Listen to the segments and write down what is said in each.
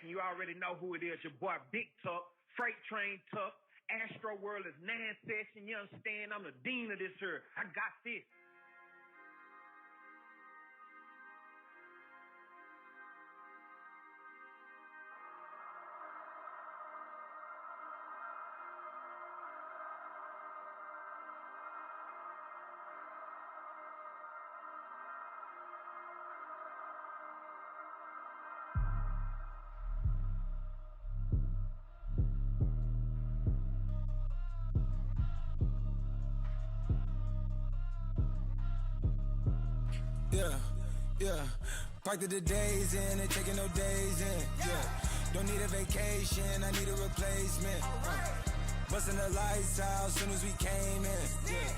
and you already know who it is. Your boy Big Tuck, Freight Train Tuck, Astro World is 9 session. You understand? I'm the dean of this here. I got this. Yeah, parked the days in and taking no days in. Yeah, don't need a vacation, I need a replacement. Busting the lights out soon as we came in. Yeah,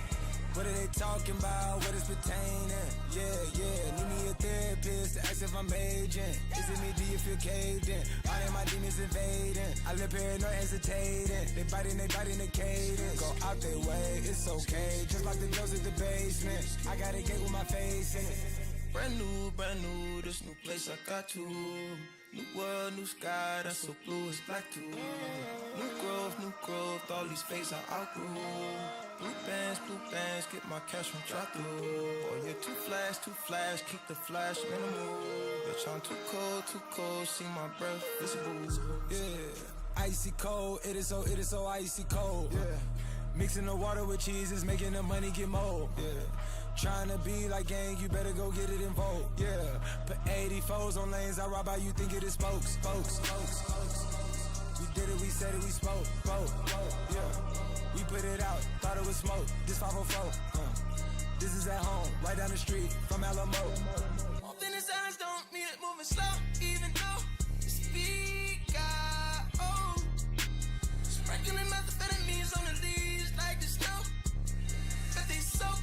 what are they talking about? What is pertaining? Yeah, need me a therapist to ask if I'm aging. Is it me? Do you feel caved in? All of my demons invading. I live paranoid, hesitating. They biting the cadence. Go out their way, it's okay. Just like the doors at the basement. I got a gate with my face in it. Brand new, this new place I got to. New world, new sky, that's so blue, it's black too. New growth, all these phases I outgrew. Blue bands, get my cash from drop through. Boy, you're too flash, keep the flash minimal. Bitch, I'm too cold, see my breath visible. Yeah, icy cold, it is so icy cold. Yeah, mixing the water with cheese is making the money get mold. Yeah. Trying to be like gang, you better go get it in vogue. Yeah, put 84s on lanes, I rob how you think it is spokes. We did it, we said it, we spoke. Yeah, we put it out, thought it was smoke. This 504. This is at home, right down the street from Alamo. Open his eyes, don't need it moving slow, even though the speed got old. Sprinkling methamphetamines on the leaves like the snow, but they soak.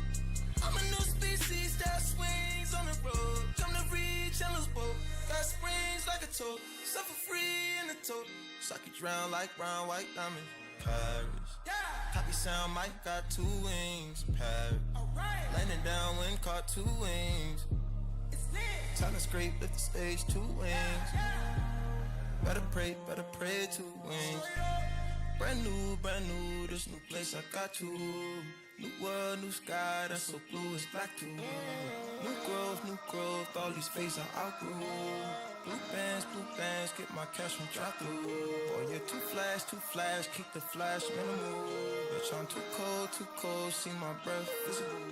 I'm a new species that swings on the road. Come to reach endless boat. Got springs like a toad. Suffer free in the toad. Suck you drown like brown, white diamond. Paris. Yeah. Copy sound, Mike got 2 wings. Paris. Alright. Landing down, wind caught 2 wings. It's lit. Time to scrape, lift the stage, 2 wings. Yeah. Better pray, 2 wings. Brand new, this new place I got to. New world, new sky, that's so blue, it's black too. New growth, all these phases I outgrew. Blue bands, get my cash from drop through. Boy, you're too flash, keep the flash minimal. Bitch, I'm too cold, see my breath visible.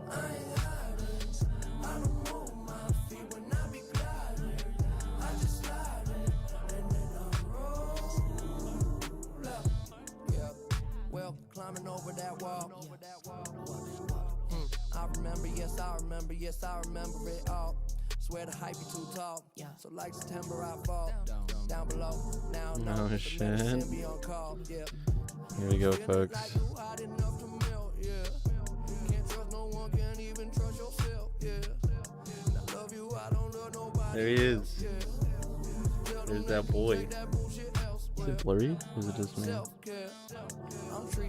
I ain't hiding. I don't move my feet when remember, yes, I remember it all. Swear the hype be too tall. So like September, I fall down below. Now, Oh, no, shit. be on call. Yeah. Here we go, folks. There he is. There's that boy. Is it blurry? Or is it just me? Gosh.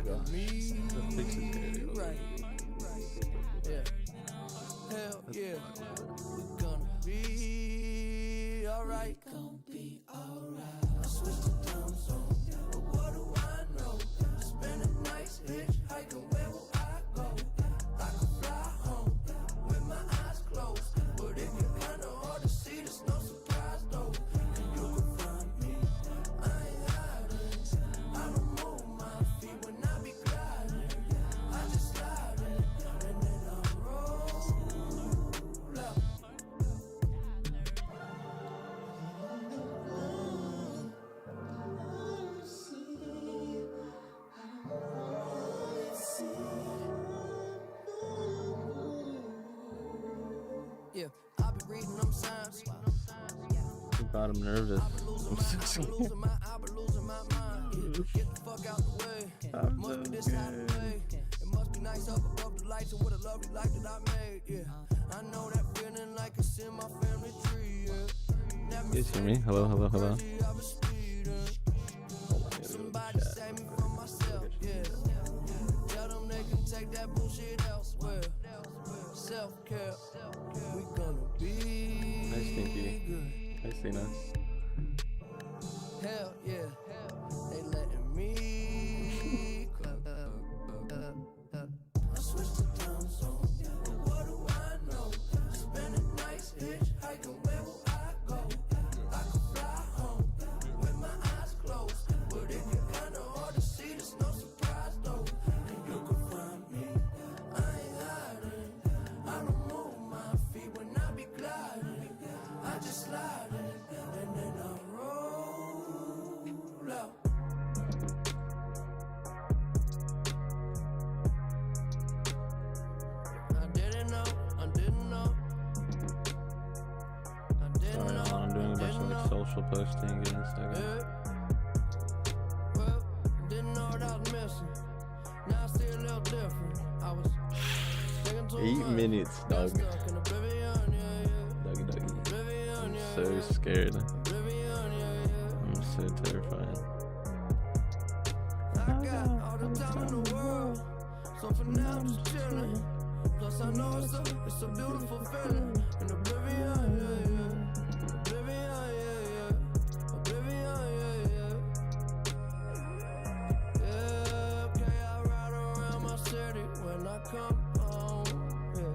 That fix is good. Hell yeah. We're gonna be alright. Gonna be alright. I switched the time zone, but what do I know? Spend a nice hitchhiking, where will I go? I can fly home with my eyes closed, but if you're kinda hard to see, there's no surprise though. You can find me, I ain't hiding. I don't move my feet when I be gliding. I just slide in, and then I roll up. Yeah, I be reading them signs. It got him nervous. I'm so scared. I be losing my mind. Get the fuck out the way. Must be this time of day. It must be nice up above the lights and what a lovely life that I made. Yeah, I know that feeling like it's in my family tree. Yeah, You see me? Hello, hello, hello. Somebody save me from myself. Yeah, tell them they can take that bullshit elsewhere. Self-care, we gonna be Hi, Stinky. good. Hi, Cena. Hell yeah, they letting me I switched the time zone, but what do I know? Spend a nice hitchhiking, where will I go? I can fly home with my eyes closed, but if you're kinda hard to see, there's no surprise though. And you can find me, I ain't hiding. I don't move my feet when I be gliding. I just slide in, and then I roll out. Sorry, I'm doing a bunch of like social posting, getting Instagram. Well, didn't know what I was missing. Now I see a little different. I was thinking too 8 much. minutes, Got dog. stuck in oblivion, yeah. Doggy. Oblivion, I'm so scared. Oblivion, yeah. I'm so terrified. I got all the time in the world, so for now I'm just chilling. Plus I know it's a beautiful feeling. In oblivion, yeah. Oblivion, yeah. Oblivion, yeah. Yeah, okay, I ride around my city when I come home. Yeah,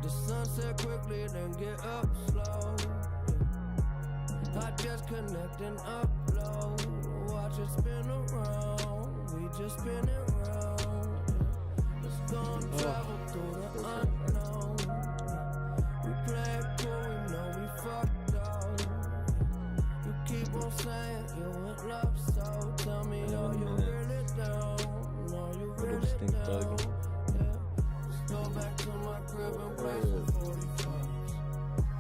the sunset quickly, then get up slow. Yeah. I just connect and upload. Watch it spin around. We just spin it round. Yeah. Let's go and travel through the unknown. We play it cool, we know we fucked up. You keep on saying you in love, so tell me, are you really down? Are you really stink down? bug. Yeah. Let's go back to my crib and play some 45s.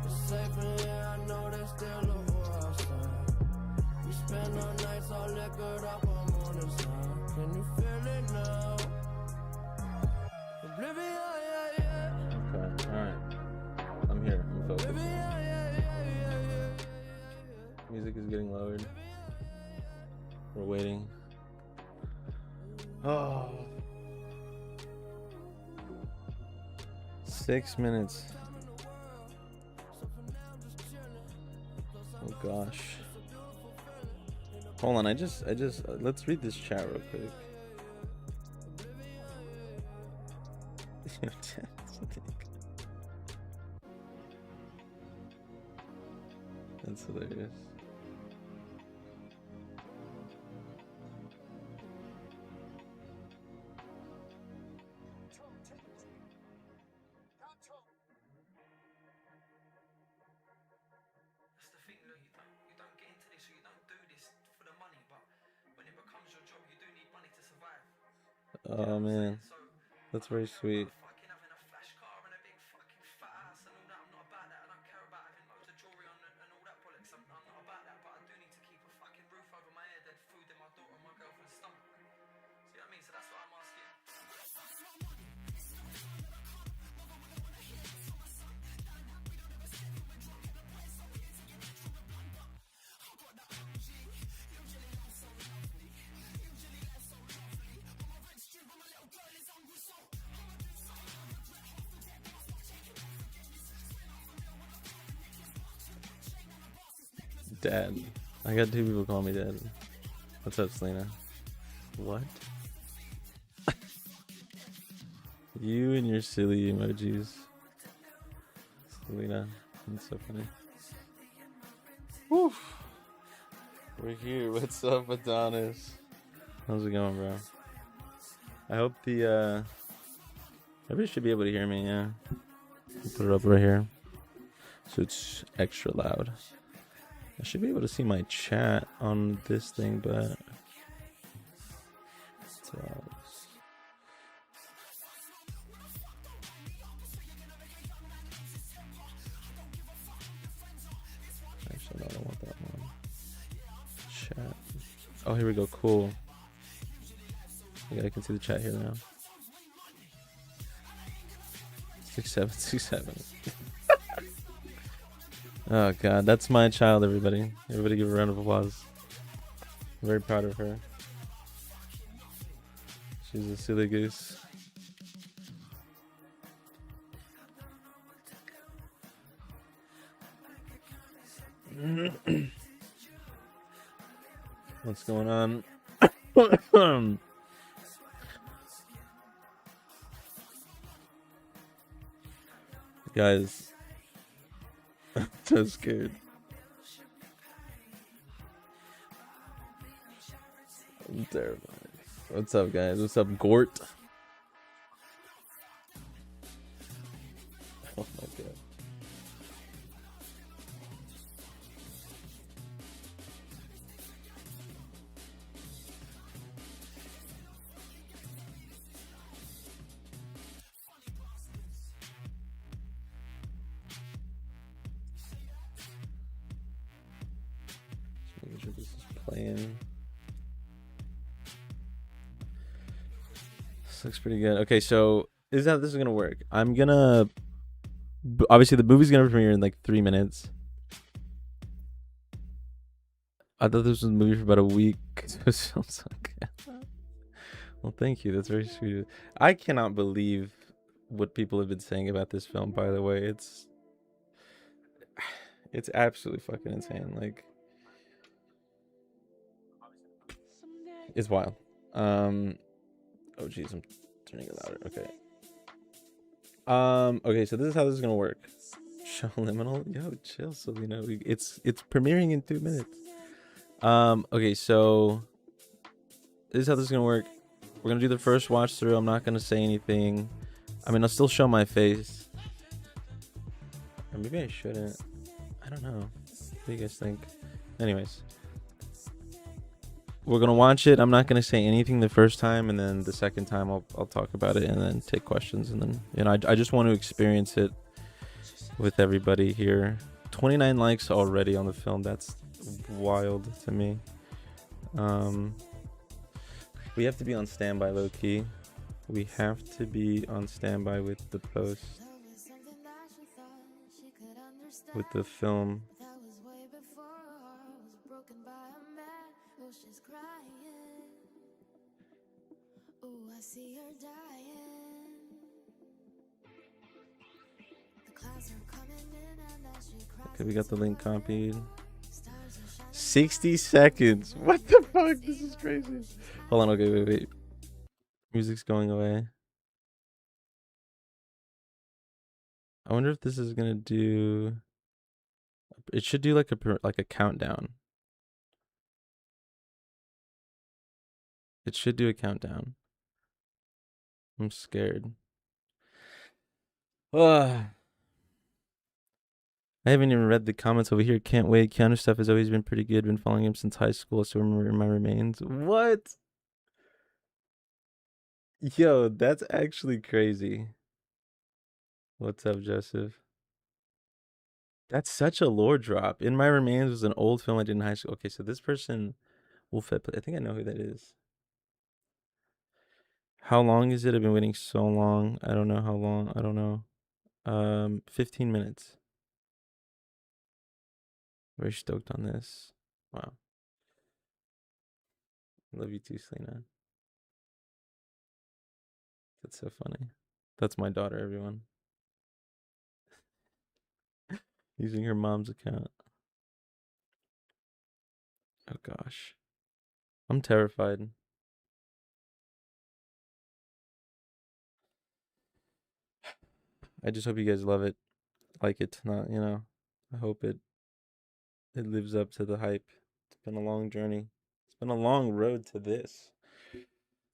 It's safe in here, I know there's still a war outside. We spend our nights all liquored up on morning time. Can you feel it now? Oblivion, yeah, yeah. Okay, alright. I'm here. I'm focused. Oblivion, yeah, yeah. Music is getting lowered. We're waiting. Oh. 6 minutes. Oh gosh. Hold on, I just let's read this chat real quick. That's hilarious. That's the thing, look, you don't get into this or you don't do this for the money, but when it becomes your job, you do need money to survive. Oh man, So that's very sweet. fucking having a flash car and a big fucking fat money, so that's what I'm asking. Dad. I got 2 people calling me dad. What's up, Selena? What? You and your silly emojis. Selena. That's so funny. Woo! We're here. What's up, Adonis? How's it going, bro? I hope the everybody should be able to hear me, yeah. I'll put it up right here so it's extra loud. I should be able to see my chat on this thing, but actually no, I don't want that one. Chat. Oh, here we go. Cool. Yeah, I can see the chat here now. 6767. Oh god, that's my child, everybody. Everybody give a round of applause. I'm very proud of her. She's a silly goose. What's going on? Guys, I'm so scared. I'm terrified. What's up, guys? What's up, Gort? Oh my god. Just making sure this is playing. This looks pretty good. Okay, so this is how this is gonna work. I'm gonna obviously the movie's gonna premiere in like 3 minutes. I thought this was a movie for about a week. Well, thank you. That's very sweet. I cannot believe what people have been saying about this film. By the way, it's absolutely fucking insane. Like, it's wild. Oh jeez, I'm turning it louder. Okay. Okay, so this is how this is gonna work. Show Liminal. Yo, chill, Selena. It's premiering in 2 minutes. Okay, so this is how this is gonna work. We're gonna do the first watch through. I'm not gonna say anything. I mean, I'll still show my face. Or maybe I shouldn't. I don't know. What do you guys think? Anyways. We're gonna watch it. I'm not gonna say anything the first time, and then the second time I'll talk about it and then take questions, and then I just want to experience it with everybody here. 29 likes already on the film. That's wild to me. We have to be on standby, low key. We have to be on standby with the post, with the film. See her dying. The clouds are coming in and as she cries. Okay, we got the link copied. 60 seconds. What the fuck? This is crazy. Hold on. Okay, wait. Music's going away. I wonder if this is gonna do. It should do like a countdown. It should do a countdown. I'm scared. I haven't even read the comments over here. Can't wait. Keanu stuff has always been pretty good. Been following him since high school. So remember my remains. What? Yo, that's actually crazy. What's up, Joseph? That's such a lore drop. In My Remains was an old film I did in high school. Okay, so this person, Wolf, I think I know who that is. How long is it? I've been waiting so long. I don't know how long. I don't know. 15 minutes. Very stoked on this. Wow. Love you too, Selena. That's so funny. That's my daughter, everyone. Using her mom's account. Oh gosh. I'm terrified. I just hope you guys love it. Like it, not, you know. I hope it lives up to the hype. It's been a long journey. It's been a long road to this.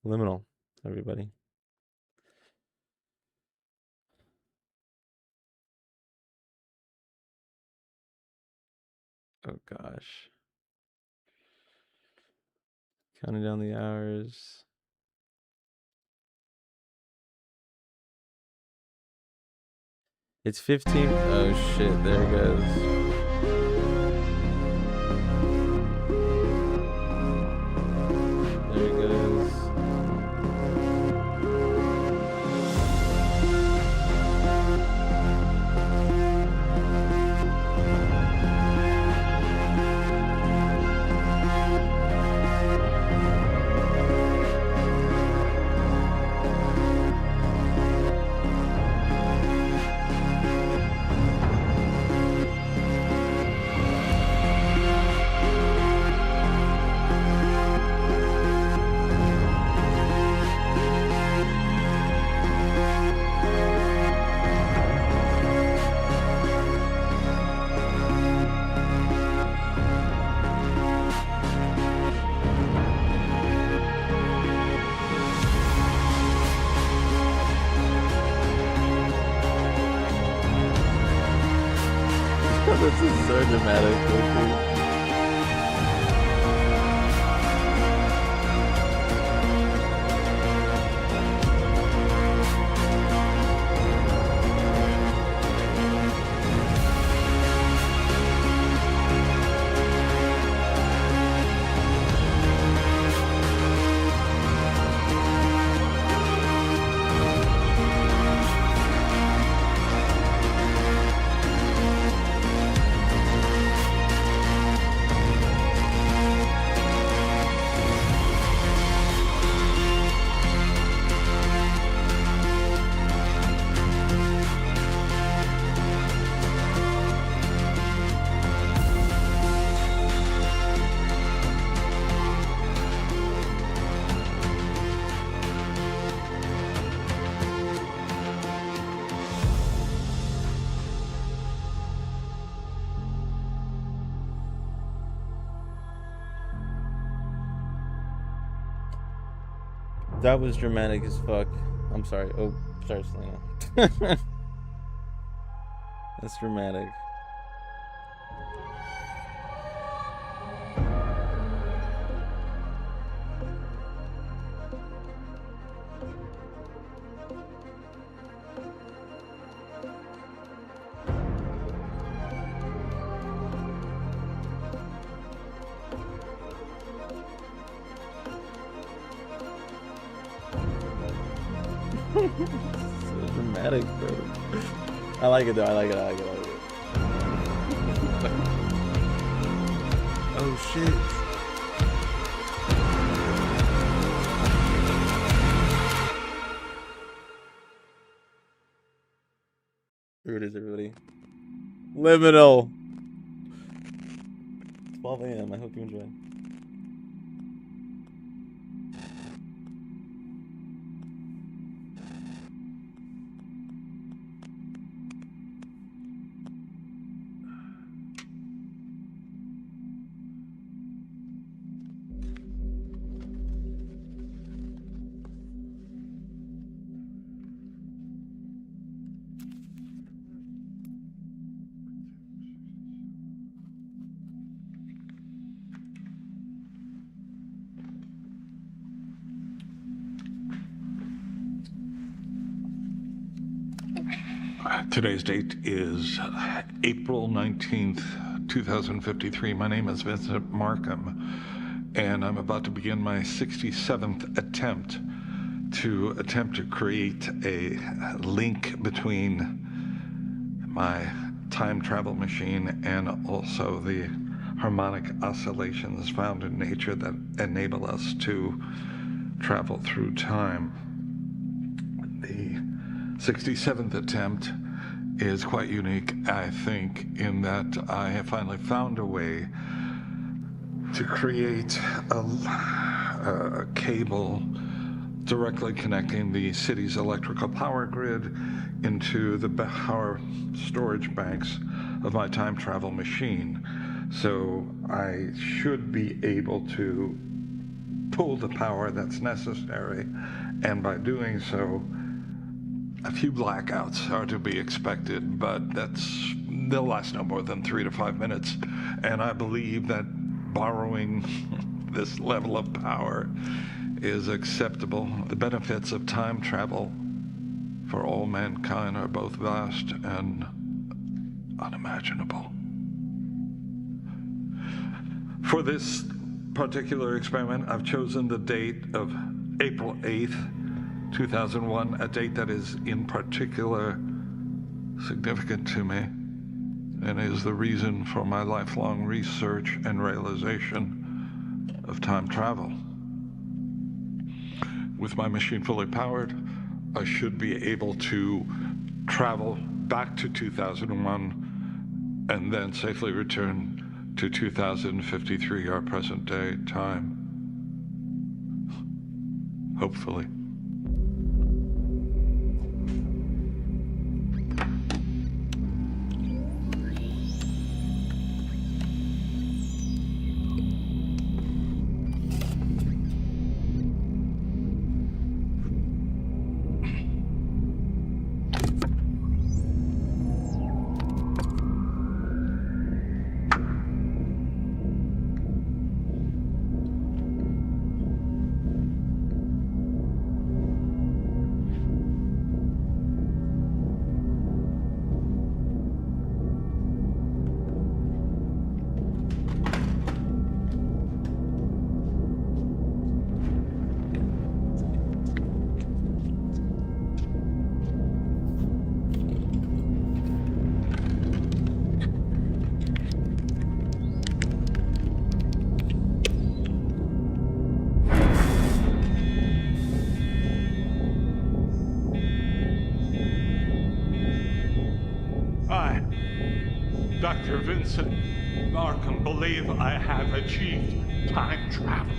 Liminal, everybody. Oh gosh. Counting down the hours. It's 15. Oh shit, there it goes. There it goes. This is so dramatic. That was dramatic as fuck. I'm sorry. Oh, sorry, Selena. That's dramatic. So dramatic, bro. I like it though. I like it. Oh shit. Here it is, everybody. Liminal. 12 a.m. I hope you enjoy. Today's date is April 19th, 2053. My name is Vincent Markham, and I'm about to begin my 67th attempt to attempt to create a link between my time travel machine and also the harmonic oscillations found in nature that enable us to travel through time. The 67th attempt is quite unique, I think, in that I have finally found a way to create a cable directly connecting the city's electrical power grid into the power storage banks of my time travel machine. So I should be able to pull the power that's necessary, and by doing so, a few blackouts are to be expected, but they'll last no more than 3 to 5 minutes. And I believe that borrowing this level of power is acceptable. The benefits of time travel for all mankind are both vast and unimaginable. For this particular experiment, I've chosen the date of April 8th, 2001, a date that is in particular significant to me and is the reason for my lifelong research and realization of time travel. With my machine fully powered, I should be able to travel back to 2001 and then safely return to 2053, our present day time. Hopefully. Dr. Vincent Markham believe I have achieved time travel.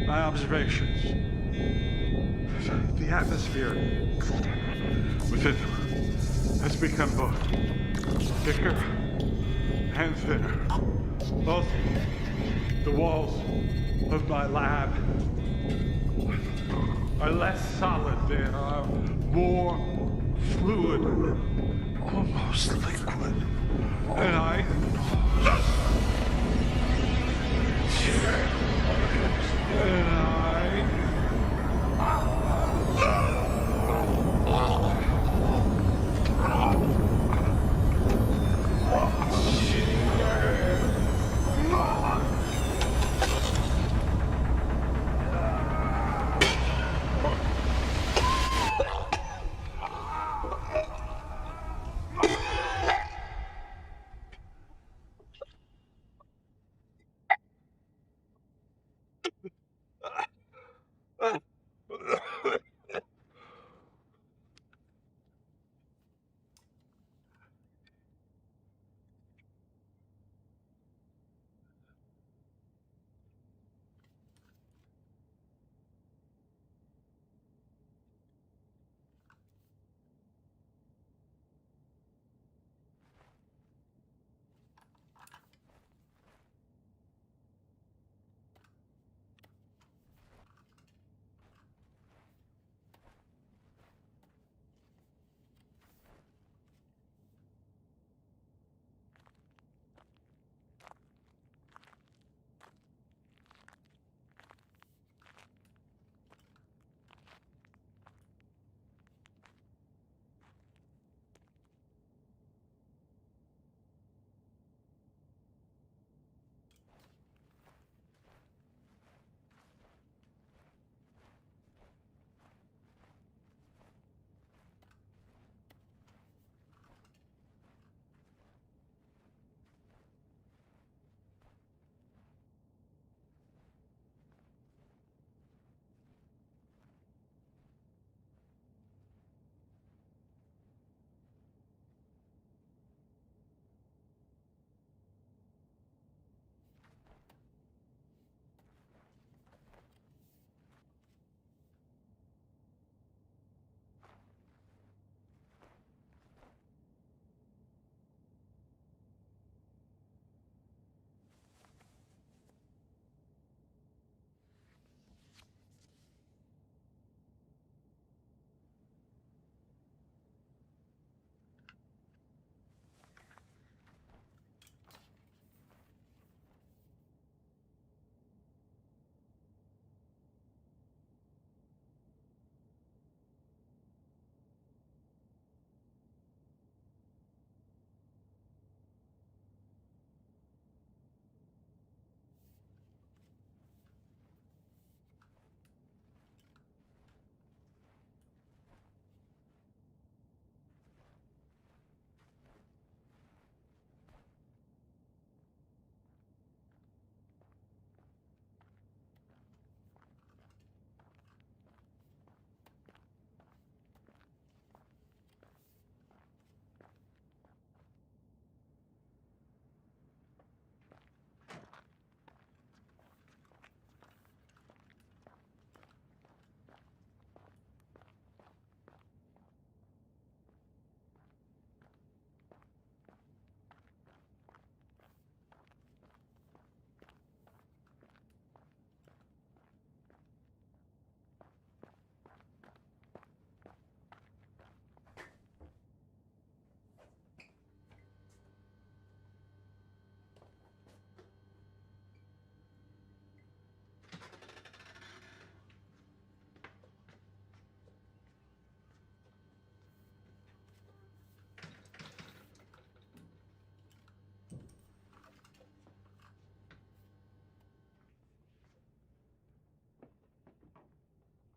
My observations, the atmosphere within has become both thicker and thinner. Both the walls of my lab are less solid, they are more fluid, almost liquid. And I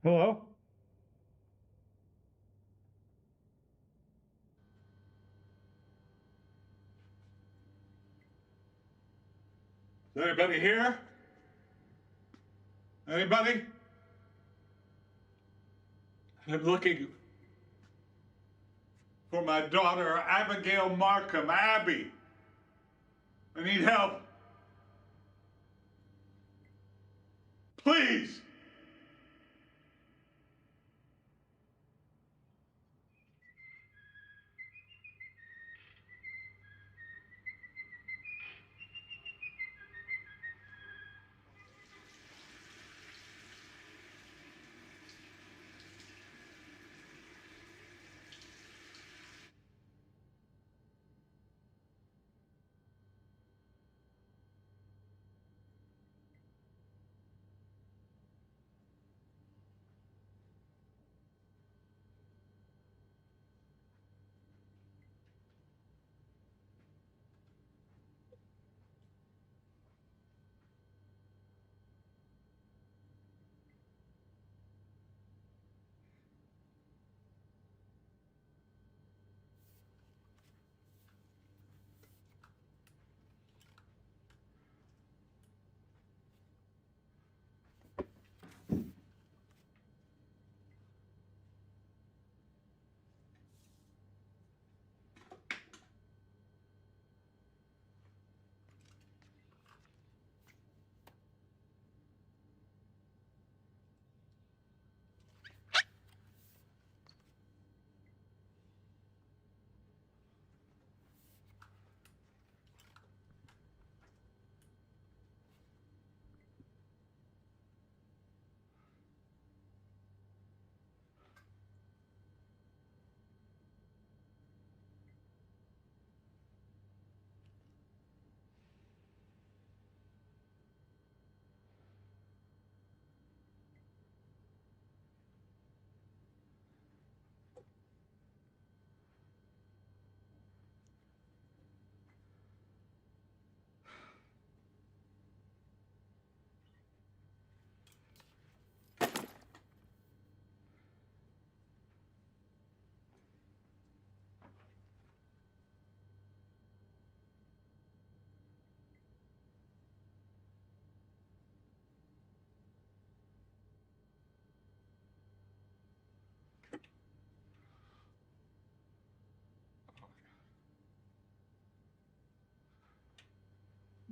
Hello? Is anybody here? Anybody? I'm looking for my daughter, Abigail Markham. Abby. I need help. Please.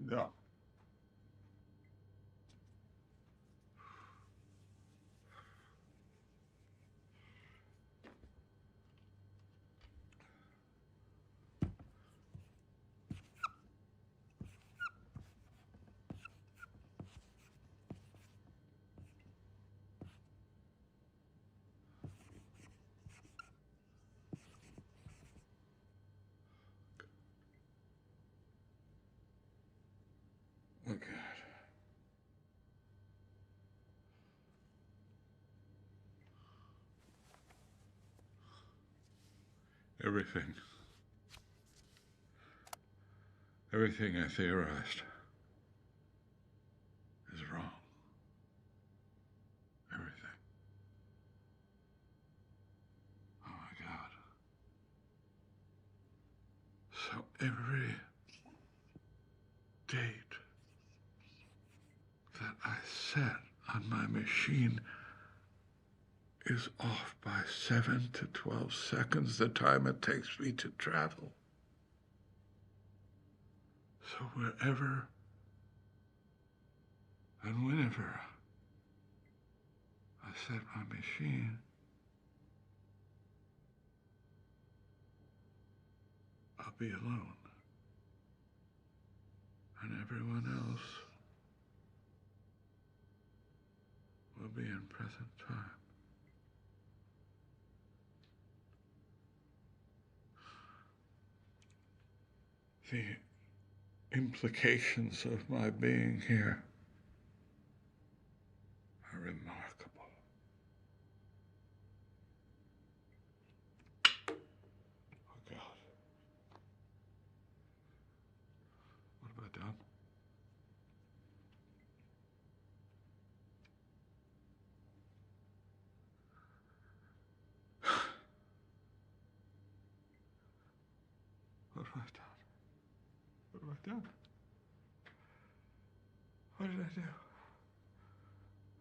No. Oh, God. Everything I theorized is wrong. Everything. Oh, my God. So every date that I set on my machine is off by 7 to 12 seconds, the time it takes me to travel. So wherever and whenever I set my machine, I'll be alone. And everyone else will be in present time. The implications of my being here are remarkable. Oh, God. What have I done? have I done? What have I done? What did I do?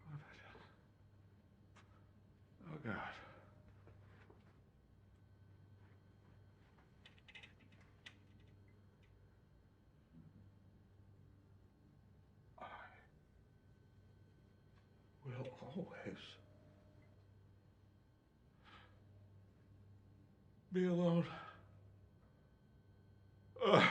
What have I done? Oh, God. I will always be alone. I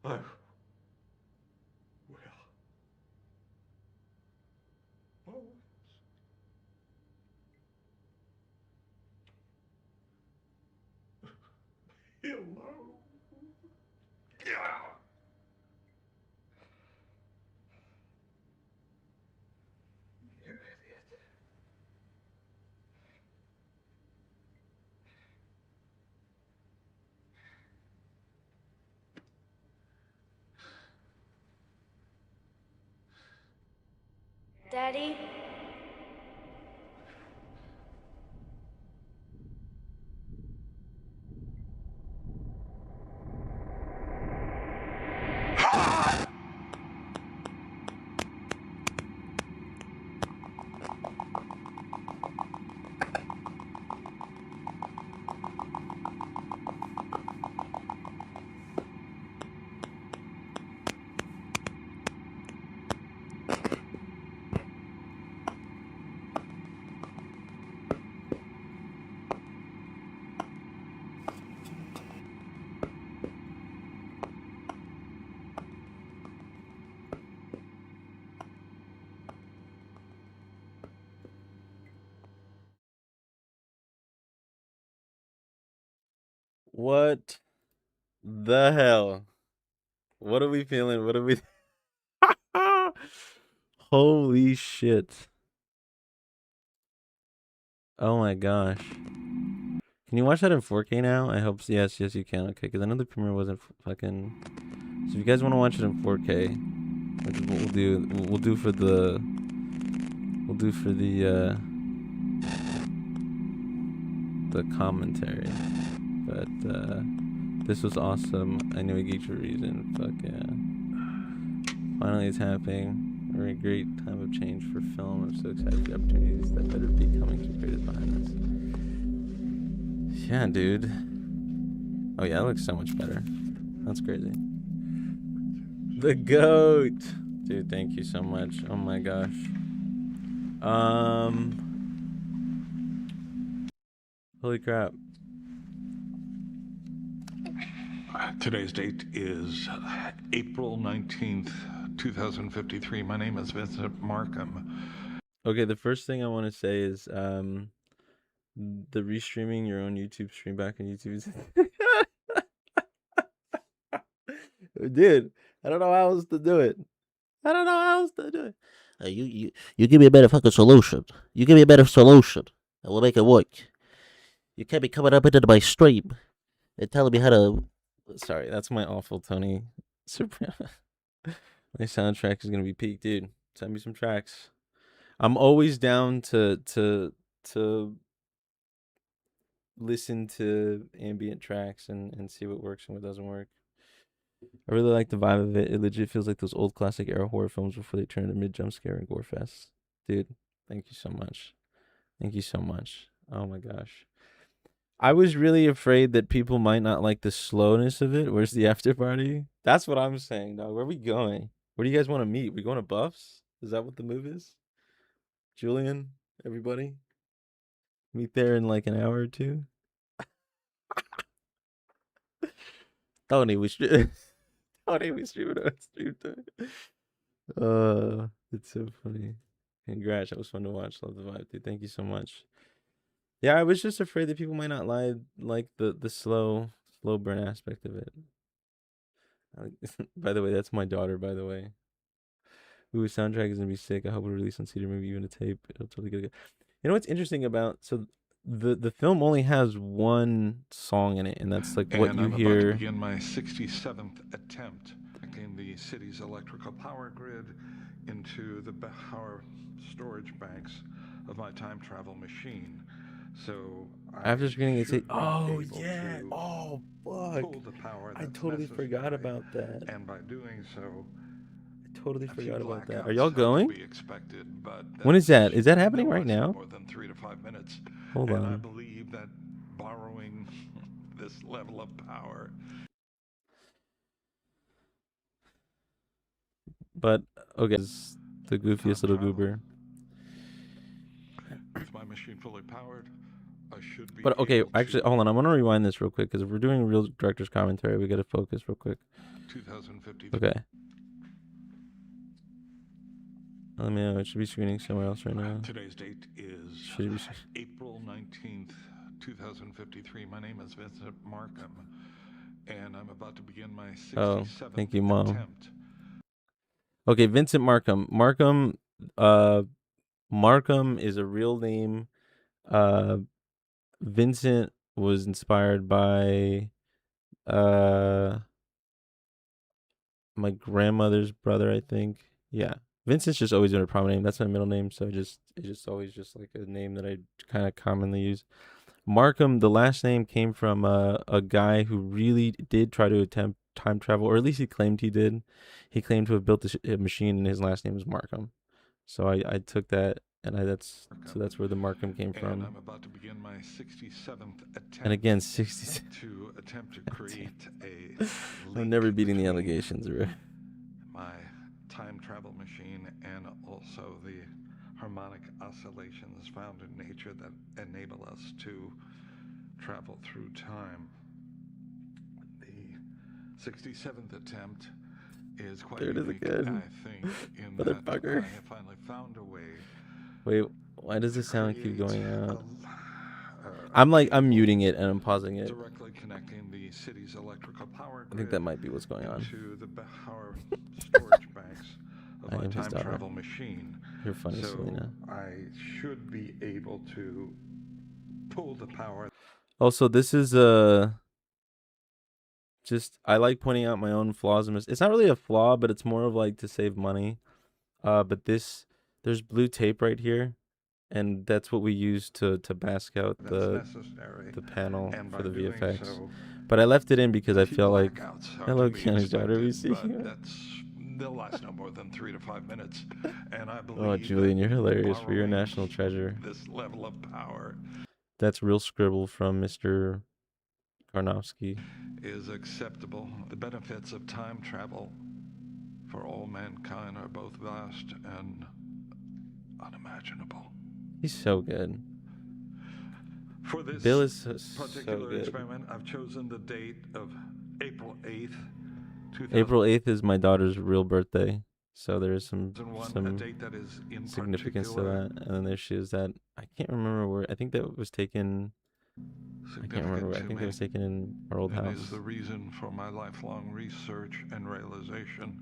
will always be alone. Yeah. You idiot. Daddy? What the hell? What are we feeling? What are we? Holy shit! Oh my gosh! Can you watch that in 4K now? I hope so. Yes, you can. Okay, because I know the premiere wasn't fucking. So if you guys want to watch it in 4K, which is what we'll do for the commentary. But this was awesome. I knew we geeked for a reason. Fuck yeah! Finally, it's happening. We're in a great time of change for film. I'm so excited for the opportunities that better be coming to creators behind us. Yeah, dude. Oh yeah, that looks so much better. That's crazy. The GOAT, dude. Thank you so much. Oh my gosh. Holy crap. Today's date is April 19th, 2053. My name is Vincent Markham. Okay, the first thing I want to say is the restreaming your own YouTube stream back on YouTube is dude, I don't know how else to do it. You give me a better fucking solution. You give me a better solution, and we'll make it work. You can't be coming up into my stream and telling me how to. Sorry, that's my awful Tony Soprano. My soundtrack is gonna be peak, dude. Send me some tracks. I'm always down to listen to ambient tracks and see what works and what doesn't work. I really like the vibe of it. It legit feels like those old classic era horror films before they turn into mid jump scare and gore fest. Dude, thank you so much. Thank you so much. Oh my gosh. I was really afraid that people might not like the slowness of it. Where's the after party? That's what I'm saying, dog. Where are we going? Where do you guys want to meet? We going to Buffs? Is that what the move is? Julian, everybody? Meet there in like an hour or two? Tony, we streaming on stream time. It's so funny. Congrats, that was fun to watch. Love the vibe, dude. Thank you so much. Yeah, I was just afraid that people might not like the slow burn aspect of it. By the way, that's my daughter, by the way. Ooh, soundtrack is gonna be sick. I hope it'll release on CD, maybe even a tape. It'll totally get good. You know what's interesting about the film only has one song in it, and that's like what you I'm hear. about to begin my 67th attempt at connecting the city's electrical power grid into the power storage banks of my time travel machine. So After screening it, should be oh able yeah, to oh fuck, pull the power I that's totally forgot necessary, about that. and by doing so, I totally a few forgot about that. blackouts Are y'all have to going? be expected, but When is that? that's Is that happening no right less than now? More than 3 to 5 minutes. Hold and I on. believe that borrowing this level of power. But okay, it's the goofiest little goober. With my machine fully powered, I should be. But okay, able actually, to hold on. I'm gonna rewind this real quick because if we're doing real director's commentary, we gotta focus real quick. 2050. Okay. Let me know. It should be screening somewhere else right now. Today's date is Should be. April 19th, 2053. My name is Vincent Markham, and I'm about to begin my 67th thank you, Mom. attempt. Okay, Vincent Markham. Markham is a real name. Vincent was inspired by my grandmother's brother, I think. Yeah. Vincent's just always been a prominent name. That's my middle name, so it's just always just like a name that I kind of commonly use. Markham, the last name came from a guy who really did try to attempt time travel, or at least he claimed he did. He claimed to have built a machine, and his last name was Markham. So I took that, and that's where the Markham came from. And I'm about to begin my 67th attempt. And again, 60 to attempt to create a. I'm never beating the allegations, right? My time travel machine, and also the harmonic oscillations found in nature that enable us to travel through time. The 67th attempt is quite unique, I think, in that I have finally found a way. Wait, why does the sound keep going out? I'm muting it and I'm pausing it. Directly connecting the city's electrical power grid. I think that might be what's going on. To the power storage banks of my time travel machine. You're funny, so Selena. I should be able to pull the power. Also, this is just I like pointing out my own flaws and it's not really a flaw, but it's more of like to save money. But there's blue tape right here, and that's what we use to mask out the panel for the VFX. So, but I left it in because I feel like hello, Keanu's daughter. We see you. They'll last no more than 3 to 5 minutes, and I believe. Julian, you're hilarious for your national treasure. This level of power. That's real scribble from Mr. Karnovsky. Is acceptable. The benefits of time travel for all mankind are both vast and unimaginable. He's so good. For this Bill is particular so experiment, I've chosen the date of April 8th. April 8th is my daughter's real birthday, so there is some date that is in significance to that. And then there she is that I can't remember where. I think that was taken. I can't remember. I think it was taken in our old house. It is the reason for my lifelong research and realization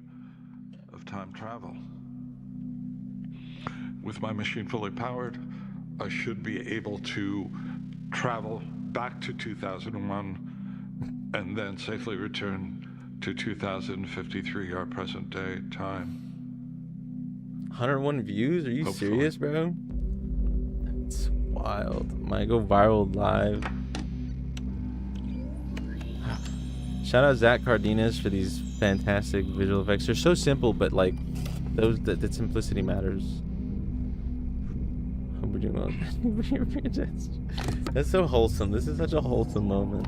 of time travel. With my machine fully powered, I should be able to travel back to 2001 and then safely return to 2053, our present day time. 101 views? Are you serious, bro? That's wild. Might go viral live. Shout out Zak Cardenas for these fantastic visual effects. They're so simple, but like that simplicity matters. Hope we're doing well. That's so wholesome. This is such a wholesome moment.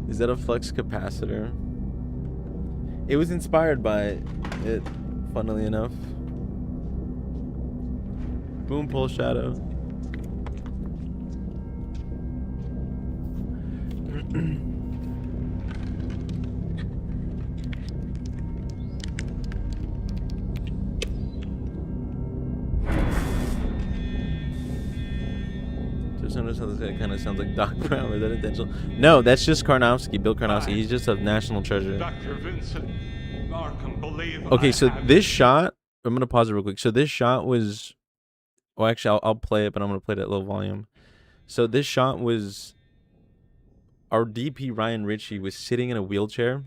Is that a flux capacitor? It was inspired by it, funnily enough. Boom, pull shadow. Just notice how this guy kind of sounds like Doc Brown. Is that intentional? No, that's just Karnovsky, Bill Karnovsky. He's just a national treasure. Dr. Vincent Okay, so this shot, I'm gonna pause it real quick. So this shot was, well, actually, I'll play it, but I'm gonna play it at low volume. So this shot was, our DP Ryan Ritchie was sitting in a wheelchair,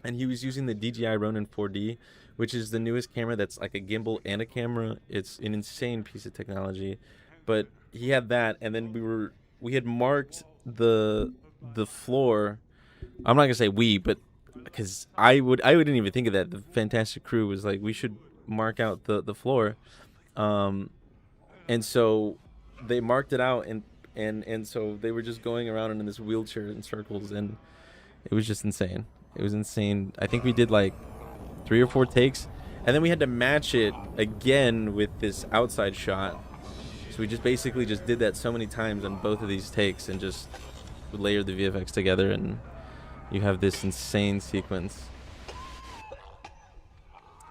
and he was using the DJI Ronin 4D, which is the newest camera that's like a gimbal and a camera. It's an insane piece of technology, but he had that, and then we had marked the floor. I'm not gonna say we, but because I wouldn't even think of that. The Fantastic Crew was like, we should mark out the floor, and so they marked it out, and so they were just going around in this wheelchair in circles, and it was just insane. It was insane. I think we did like 3 or 4 takes, and then we had to match it again with this outside shot. So we just basically just did that so many times on both of these takes, and just layered the VFX together, and you have this insane sequence.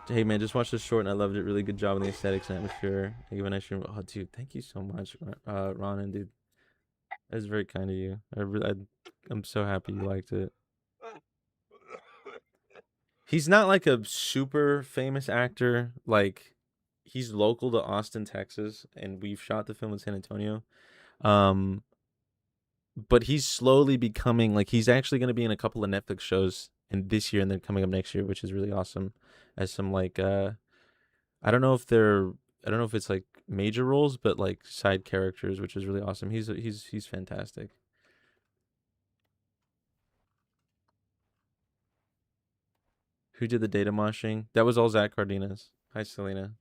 Hey man, just watched this short and I loved it. Really good job on the aesthetics and atmosphere. I give a nice stream. Oh dude, thank you so much, Ronan, dude. That was very kind of you. I'm so happy you liked it. He's not like a super famous actor. Like, he's local to Austin, Texas, and we've shot the film in San Antonio. But he's slowly becoming, like, he's actually going to be in a couple of Netflix shows in this year and then coming up next year, which is really awesome. As some like I don't know if it's like major roles, but like side characters, which is really awesome. He's fantastic. Who did the data moshing? That was all Zak Cardenas. Hi, Selena.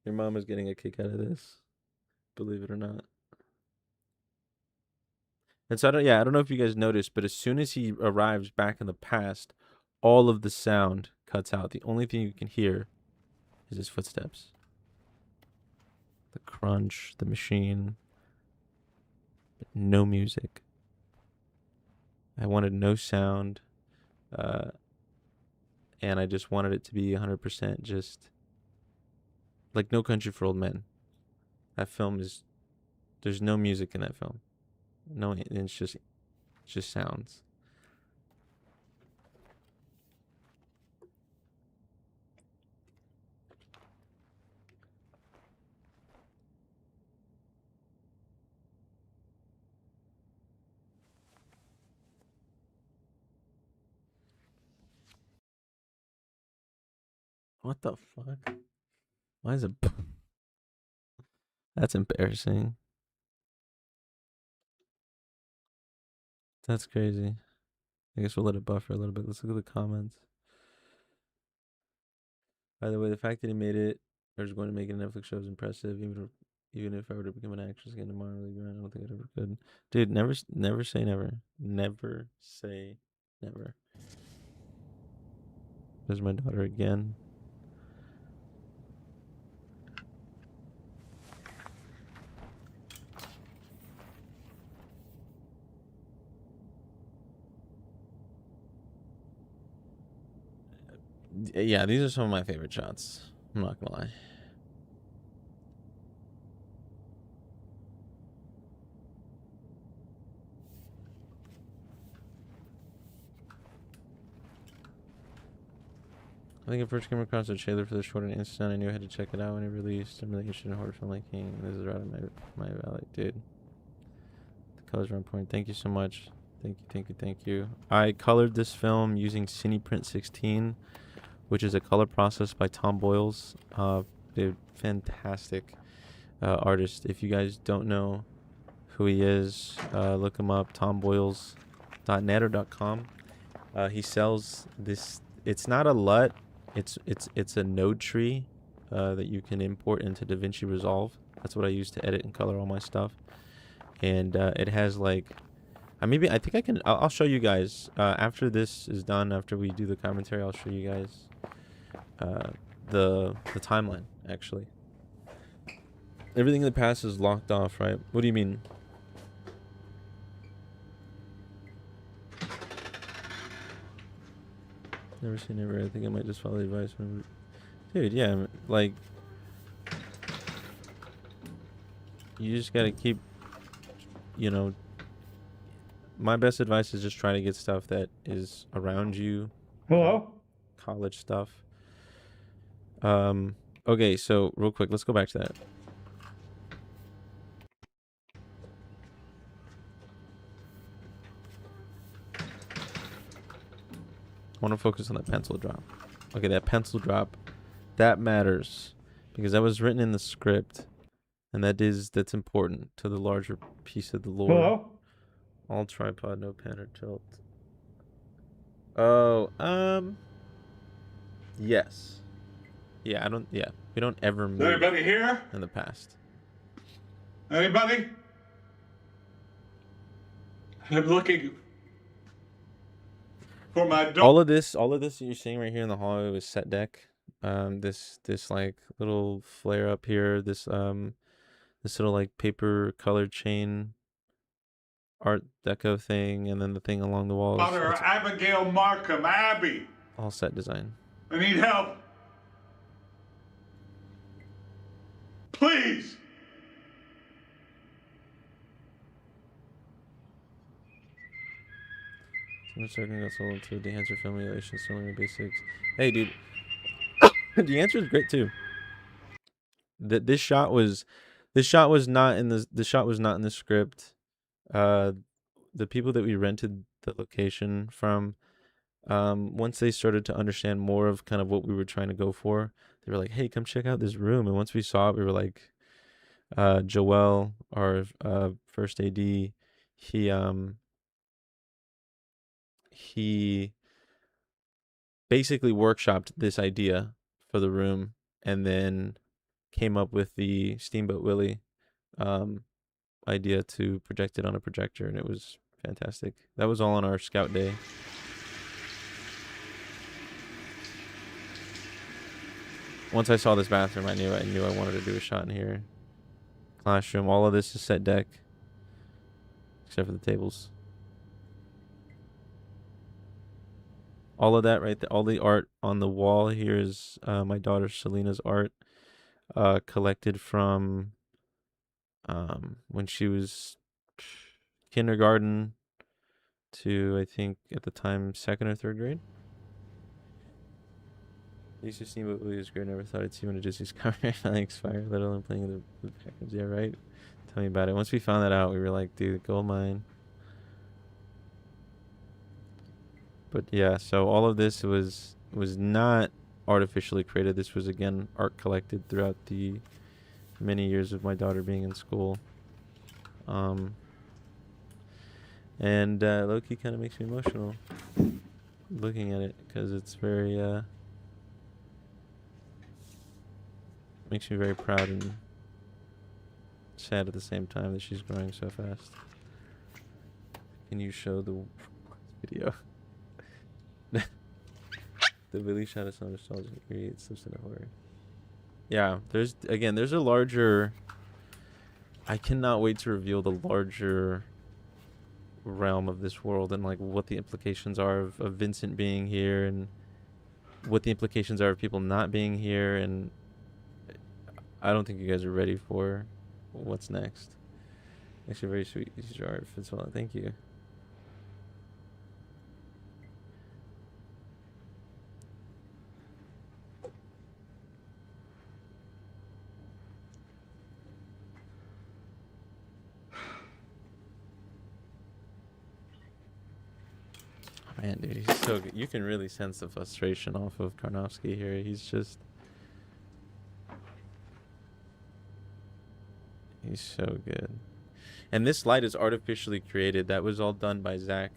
Your mom is getting a kick out of this, believe it or not. And so I don't know if you guys noticed, but as soon as he arrives back in the past, all of the sound cuts out. The only thing you can hear is his footsteps. The crunch, the machine, but no music. I wanted no sound, and I just wanted it to be 100% just like No Country for Old Men. That film is, there's no music in that film. No, it's just sounds. What the fuck? Why is it? That's embarrassing. That's crazy. I guess we'll let it buffer a little bit. Let's look at the comments. By the way, the fact that he made it or is going to make a Netflix show is impressive. Even if I were to become an actress again tomorrow, I don't think I ever could. Dude, never say never. Never say never. There's my daughter again. Yeah, these are some of my favorite shots. I'm not gonna lie. I think I first came across a trailer for the short in instant. I knew I had to check it out when it released. I'm really interested in horror filmmaking. This is right on my valley, dude. The colors are on point. Thank you so much. Thank you. I colored this film using CinePrint 16, which is a color process by Tom Boyles. Dude, fantastic artist. If you guys don't know who he is, look him up. TomBoyles.net or .com. He sells this. It's not a LUT. It's a node tree that you can import into DaVinci Resolve. That's what I use to edit and color all my stuff. And it has like, I'll show you guys after this is done. After we do the commentary, I'll show you guys the timeline. Actually, everything in the past is locked off, right? What do you mean? Never say never. I think I might just follow the advice. Dude, yeah, like, you just gotta keep, you know, my best advice is just try to get stuff that is around you. Hello? College stuff. Okay, so real quick, let's go back to that. I want to focus on that pencil drop. Okay, that pencil drop, that matters because that was written in the script, and that's important to the larger piece of the lore. Hello? All tripod, no pan or tilt. Oh, yes. Yeah, we don't ever move. Is anybody here? In the past. Anybody? I'm looking for my dog. All of this that you're seeing right here in the hallway was set deck. This like little flare up here, this little like paper colored chain art deco thing, and then the thing along the walls. Father Abigail Markham, Abby. All set design. I need help. Please. Circling got sold to the answer formulation, similar basics. Hey, dude, the answer is great too. This shot was not in the script. The people that we rented the location from, once they started to understand more of kind of what we were trying to go for, they were like, "Hey, come check out this room." And once we saw it, we were like, Joel, our first AD, he basically workshopped this idea for the room and then came up with the Steamboat Willie idea to project it on a projector, and it was fantastic. That was all on our scout day. Once I saw this bathroom, I knew I wanted to do a shot in here. Classroom, all of this is set deck, except for the tables. All of that right there, all the art on the wall here is my daughter Selena's art, collected from when she was kindergarten to, I think, at the time, 2nd or 3rd grade. I used to see what Willie was great. Never thought I'd see one of Disney's cover expire, let alone playing the package. Yeah, right? Tell me about it. Once we found that out, we were like, dude, gold mine. But yeah, so all of this was not artificially created. This was, again, art collected throughout the many years of my daughter being in school. And low-key kind of makes me emotional looking at it, because it's very, makes me very proud and sad at the same time that she's growing so fast. Can you show the video? The Billy shot is so nostalgic. It slips into horror. Yeah, there's a larger. I cannot wait to reveal the larger realm of this world and like what the implications are of Vincent being here, and what the implications are of people not being here. And I don't think you guys are ready for what's next. Actually, very sweet. This is your art. Fits well. Thank you. Man, dude, he's so good. You can really sense the frustration off of Karnovsky here. He's so good. And this light is artificially created. That was all done by Xac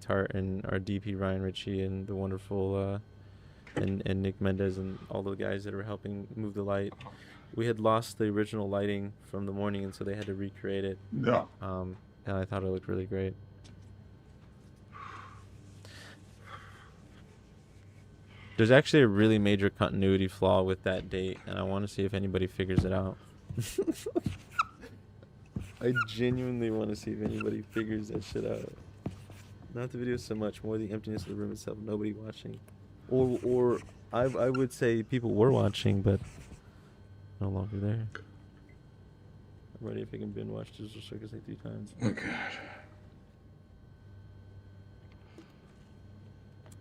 Tart and our DP Ryan Ritchie and the wonderful and Nick Mendez and all the guys that are helping move the light. We had lost the original lighting from the morning, and so they had to recreate it. Yeah. And I thought it looked really great. There's actually a really major continuity flaw with that date, and I want to see if anybody figures it out. I genuinely want to see if anybody figures that shit out. Not the video so much, more the emptiness of the room itself, nobody watching. or I would say people were watching, but no longer there. I'm ready if I can binge watch Digital Circus like 3 times. Oh, God.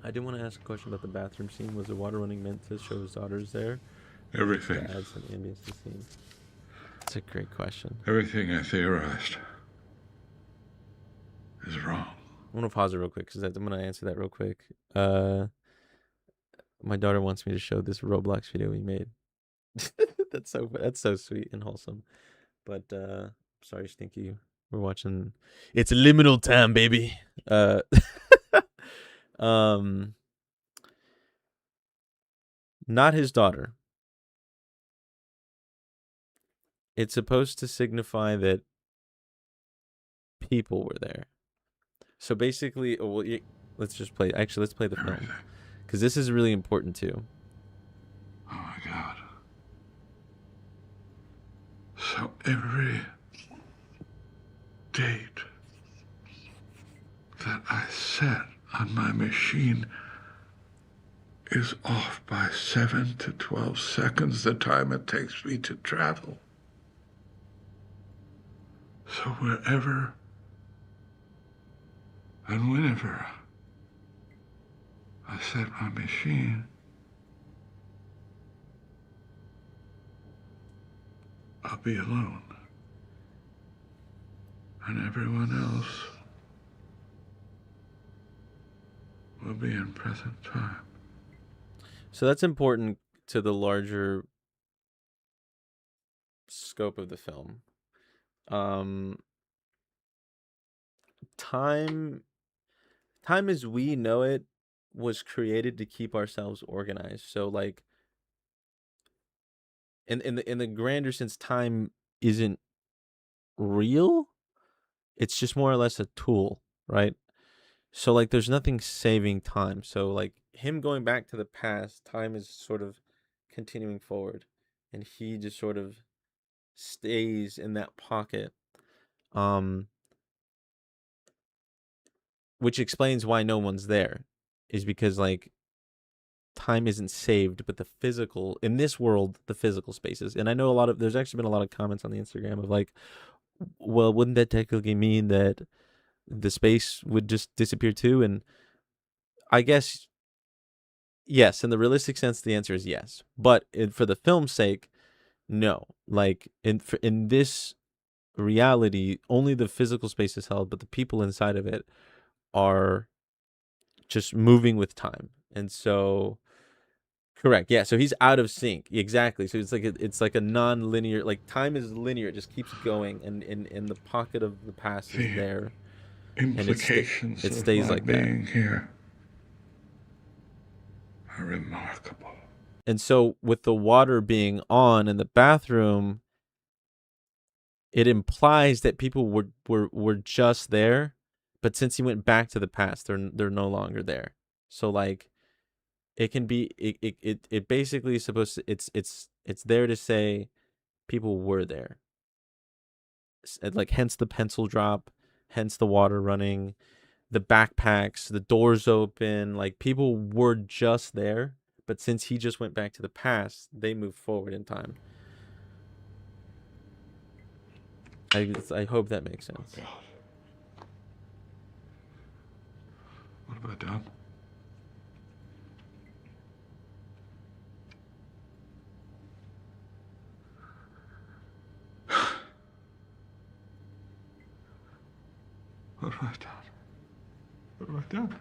I did want to ask a question about the bathroom scene. Was the water running meant to show his daughters there? Everything. To add some ambience to the scene. That's a great question. Everything I theorized is wrong. I'm gonna pause it real quick because I'm gonna answer that real quick. My daughter wants me to show this Roblox video we made. That's so sweet and wholesome. But sorry, Stinky. We're watching. It's liminal time, baby. Not his daughter. It's supposed to signify that people were there. So basically, let's just play. Actually, let's play the film because this is really important too. Oh my God. So every date that I set on my machine is off by 7 to 12 seconds, the time it takes me to travel. So wherever and whenever I set my machine, I'll be alone. And everyone else will be in present time. So that's important to the larger scope of the film. Time as we know it was created to keep ourselves organized. So like in the grander sense, time isn't real. It's just more or less a tool, right? So like there's nothing saving time. So like him going back to the past, time is sort of continuing forward, and he just sort of stays in that pocket. Which explains why no one's there, is because like time isn't saved, but the physical, in this world, the physical spaces. And I know there's actually been a lot of comments on the Instagram of like, well, wouldn't that technically mean that the space would just disappear too? And I guess yes, in the realistic sense, the answer is yes. But for the film's sake, no. Like in this reality, only the physical space is held, but the people inside of it are just moving with time. And so correct, yeah, so he's out of sync, exactly. So it's like a non-linear, like time is linear, it just keeps going, and in the pocket of the past is there, Implications and it stays of my like being that here are remarkable. And so with the water being on in the bathroom, it implies that people were just there, but since he went back to the past, they're no longer there. So like it can be it basically is supposed to, it's there to say people were there. Like hence the pencil drop, hence the water running, the backpacks, the doors open, like people were just there, but since he just went back to the past, they moved forward in time. I hope that makes sense. Oh, God. What have I done? What have I done? What have I done?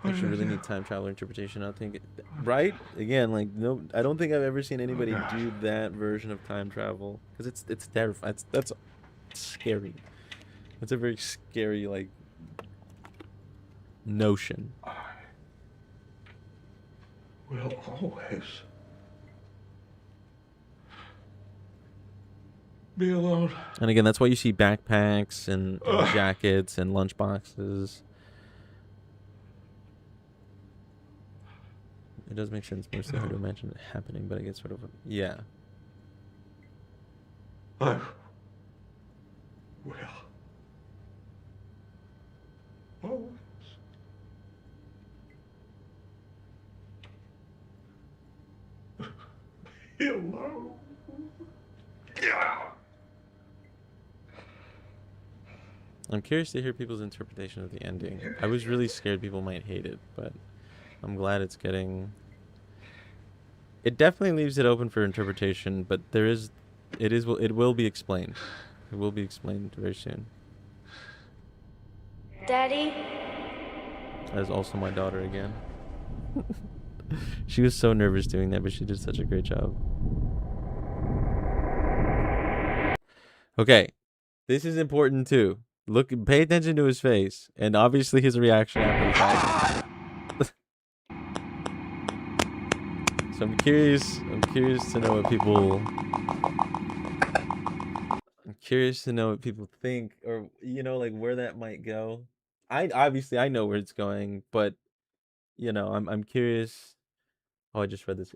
Actually, really need time traveler interpretation. I think, right? Again, like no, I don't think I've ever seen anybody do that version of time travel because it's terrifying. That's scary. That's a very scary like notion. I will always be alone. And again, that's why you see backpacks and jackets and lunch boxes. It does make sense. Mostly hard to imagine it happening, but I get sort of yeah. I will always me alone. Yeah. I'm curious to hear people's interpretation of the ending. I was really scared people might hate it, but I'm glad it's getting... It definitely leaves it open for interpretation, but it will be explained. It will be explained very soon. Daddy? That is also my daughter again. She was so nervous doing that, but she did such a great job. Okay, this is important too. Pay attention to his face, and obviously his reaction after the fact. So I'm curious to know what people... I'm curious to know what people think, or, you know, like, where that might go. I know where it's going, but, you know, I'm curious. Oh, I just saw this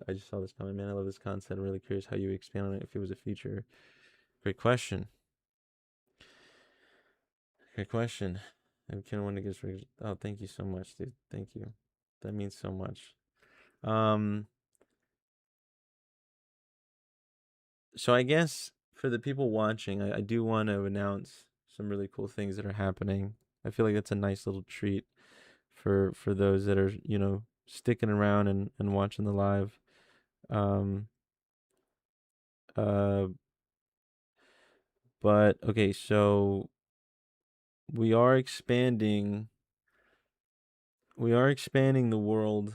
comment. Man, I love this concept. I'm really curious how you would expand on it if it was a feature. Great question. Great question. I kind of want to get... Oh, thank you so much, dude. Thank you. That means so much. So I guess for the people watching, I do want to announce some really cool things that are happening. I feel like that's a nice little treat for those that are, you know, sticking around and watching the live. But okay, so we are expanding the world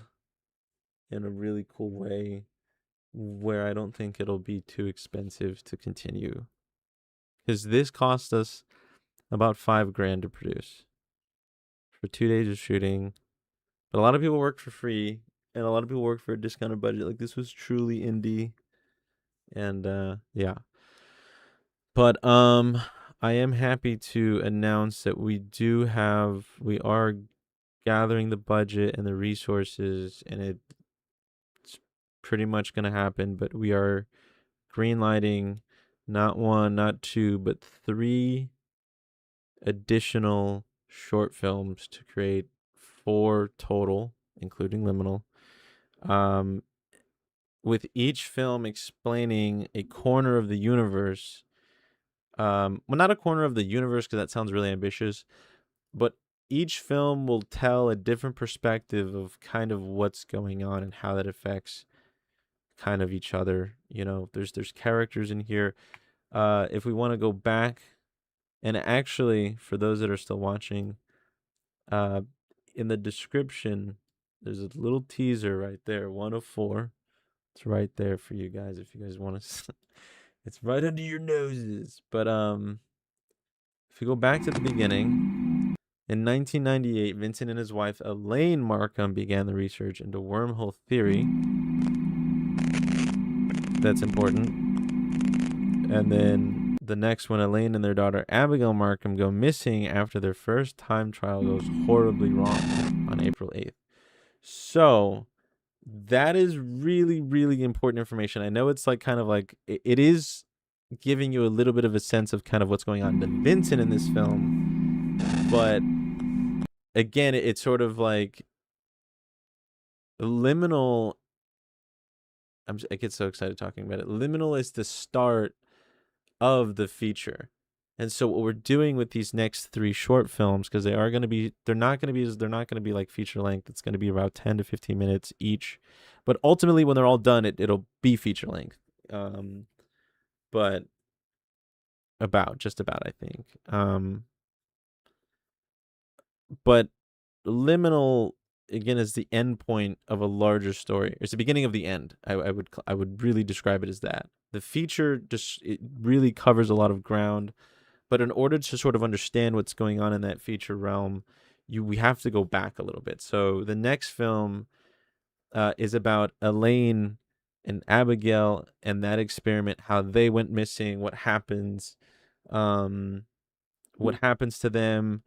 in a really cool way where I don't think it'll be too expensive to continue. Because this cost us about $5,000 to produce for 2 days of shooting. But a lot of people work for free, and a lot of people work for a discounted budget. Like, this was truly indie. And yeah. But I am happy to announce that we are gathering the budget and the resources, and it's pretty much going to happen, but we are greenlighting not 1, not 2, but 3 additional short films to create 4 total, including Liminal. With each film explaining a corner of the universe. Well, not a corner of the universe, because that sounds really ambitious, but each film will tell a different perspective of kind of what's going on and how that affects kind of each other. You know, there's characters in here. If we want to go back, and actually, for those that are still watching, in the description, there's a little teaser right there, 1 of 4. It's right there for you guys if you guys want to. It's right under your noses. But if you go back to the beginning, in 1998, Vincent and his wife Elaine Markham began the research into wormhole theory. That's important. And then the next one, Elaine and their daughter Abigail Markham go missing after their first time trial goes horribly wrong on April 8th. So that is really, really important information. I know it's like kind of like it is giving you a little bit of a sense of kind of what's going on to Vincent in this film, but again, it's sort of like Liminal. I get so excited talking about it. Liminal is the start of the feature. And so what we're doing with these next 3 short films, because they're not going to be like feature length. It's going to be about 10 to 15 minutes each. But ultimately, when they're all done, it'll be feature length. But just about, I think. But Liminal, again, is the end point of a larger story. It's the beginning of the end. I would really describe it as that. The feature it really covers a lot of ground. But in order to sort of understand what's going on in that feature realm, we have to go back a little bit. So the next film is about Elaine and Abigail and that experiment, how they went missing, what happens to them,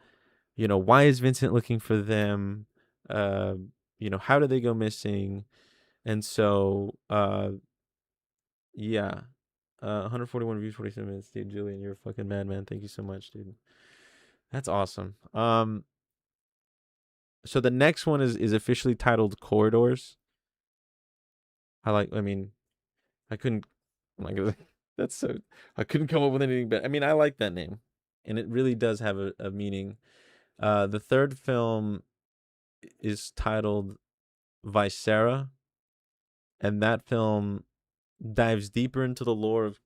you know, why is Vincent looking for them, you know, how do they go missing? And so, yeah. 141 views, 47 minutes, dude. Julian, you're a fucking madman. Thank you so much, dude. That's awesome. So the next one is officially titled Corridors. I mean, I couldn't. I'm not gonna. That's so. I couldn't come up with anything better. I mean, I like that name, and it really does have a meaning. The third film is titled Viscera, and that film dives deeper into the lore of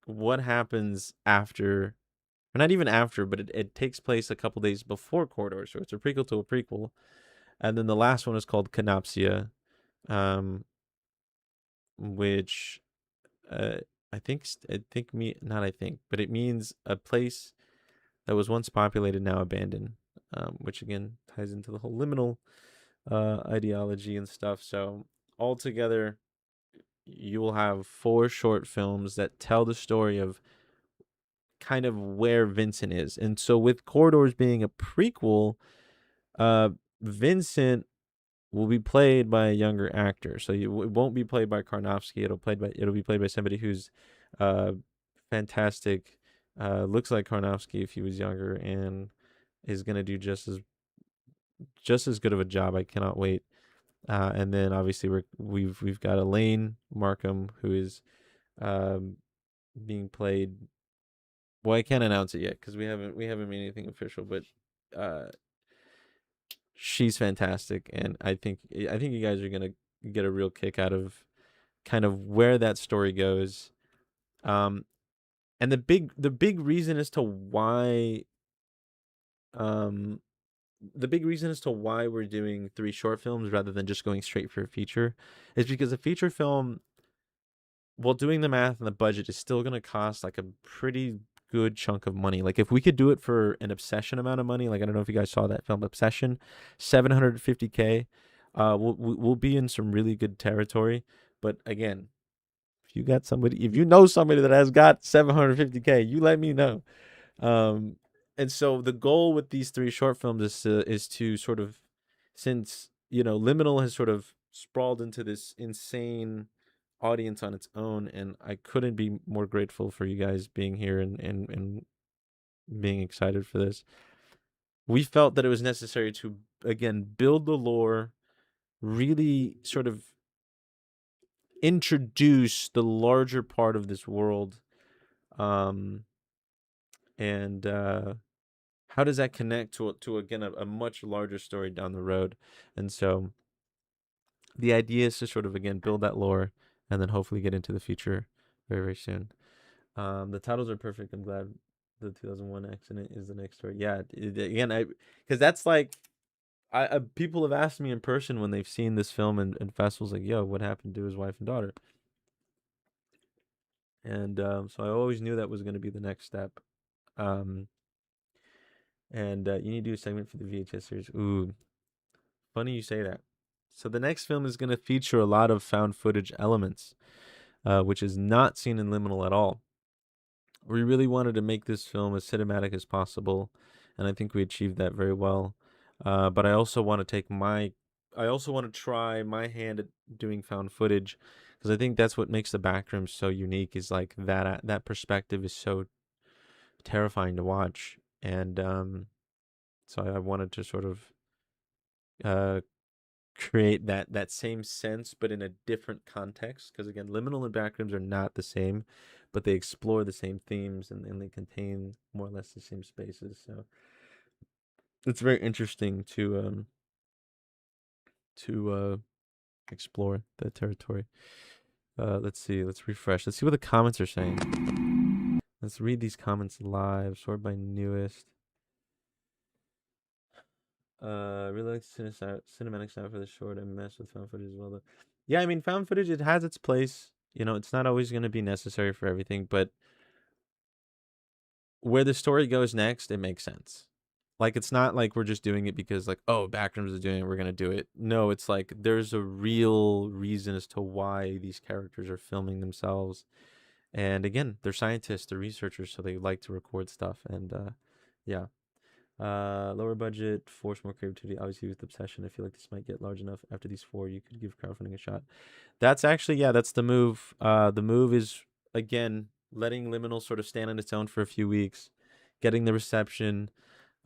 what happens after, or not even after, but it takes place a couple days before Corridor, so it's a prequel to a prequel. And then the last one is called Canopsia, which but it means a place that was once populated, now abandoned, which again ties into the whole liminal ideology and stuff. So altogether, you will have 4 short films that tell the story of kind of where Vincent is. And so with Corridors being a prequel, Vincent will be played by a younger actor. So it won't be played by Karnovsky. It'll be played by somebody who's fantastic, looks like Karnovsky if he was younger, and is going to do just as good of a job. I cannot wait. And then obviously we've got Elaine Markham, who is being played. Well, I can't announce it yet because we haven't made anything official, but she's fantastic, and I think you guys are gonna get a real kick out of kind of where that story goes. And the big reason as to why we're doing 3 short films rather than just going straight for a feature is because a feature film, well, doing the math and the budget, is still going to cost like a pretty good chunk of money. Like if we could do it for an Obsession amount of money, like I don't know if you guys saw that film Obsession, $750K, we'll be in some really good territory. But again, if you know somebody that has got $750K, you let me know. And so the goal with these 3 short films is to sort of, since, Liminal has sort of sprawled into this insane audience on its own, and I couldn't be more grateful for you guys being here and being excited for this. We felt that it was necessary to, again, build the lore, really sort of introduce the larger part of this world, and how does that connect to again a much larger story down the road? And so the idea is to sort of again build that lore and then hopefully get into the future very, very soon. The titles are perfect. I'm glad the 2001 accident is the next story. Yeah, because that's like, people have asked me in person when they've seen this film and festivals, like, yo, what happened to his wife and daughter? And so I always knew that was going to be the next step. And you need to do a segment for the VHS series. Ooh, funny you say that. So the next film is going to feature a lot of found footage elements, which is not seen in Liminal at all. We really wanted to make this film as cinematic as possible, and I think we achieved that very well. But I also want to try my hand at doing found footage, because I think that's what makes the backroom so unique. Is like that perspective is so terrifying to watch, and so I wanted to sort of create that same sense, but in a different context. Because again, liminal and backrooms are not the same, but they explore the same themes and they contain more or less the same spaces. So it's very interesting to explore that territory. Let's see. Let's refresh. Let's see what the comments are saying. Let's read these comments live. Sort by newest. Really like cinematic style for the short. I mess with found footage as well, though. Yeah, I mean, found footage, it has its place. It's not always going to be necessary for everything, but where the story goes next, it makes sense. Like, it's not like we're just doing it because, like, oh, Backrooms is doing it, we're going to do it. No, it's like there's a real reason as to why these characters are filming themselves. And again, they're scientists, they're researchers, so they like to record stuff. And yeah. Lower budget, force more creativity. Obviously, with Obsession, I feel like this might get large enough. After these 4, you could give crowdfunding a shot. That's actually, that's the move. The move is, again, letting Liminal sort of stand on its own for a few weeks, getting the reception,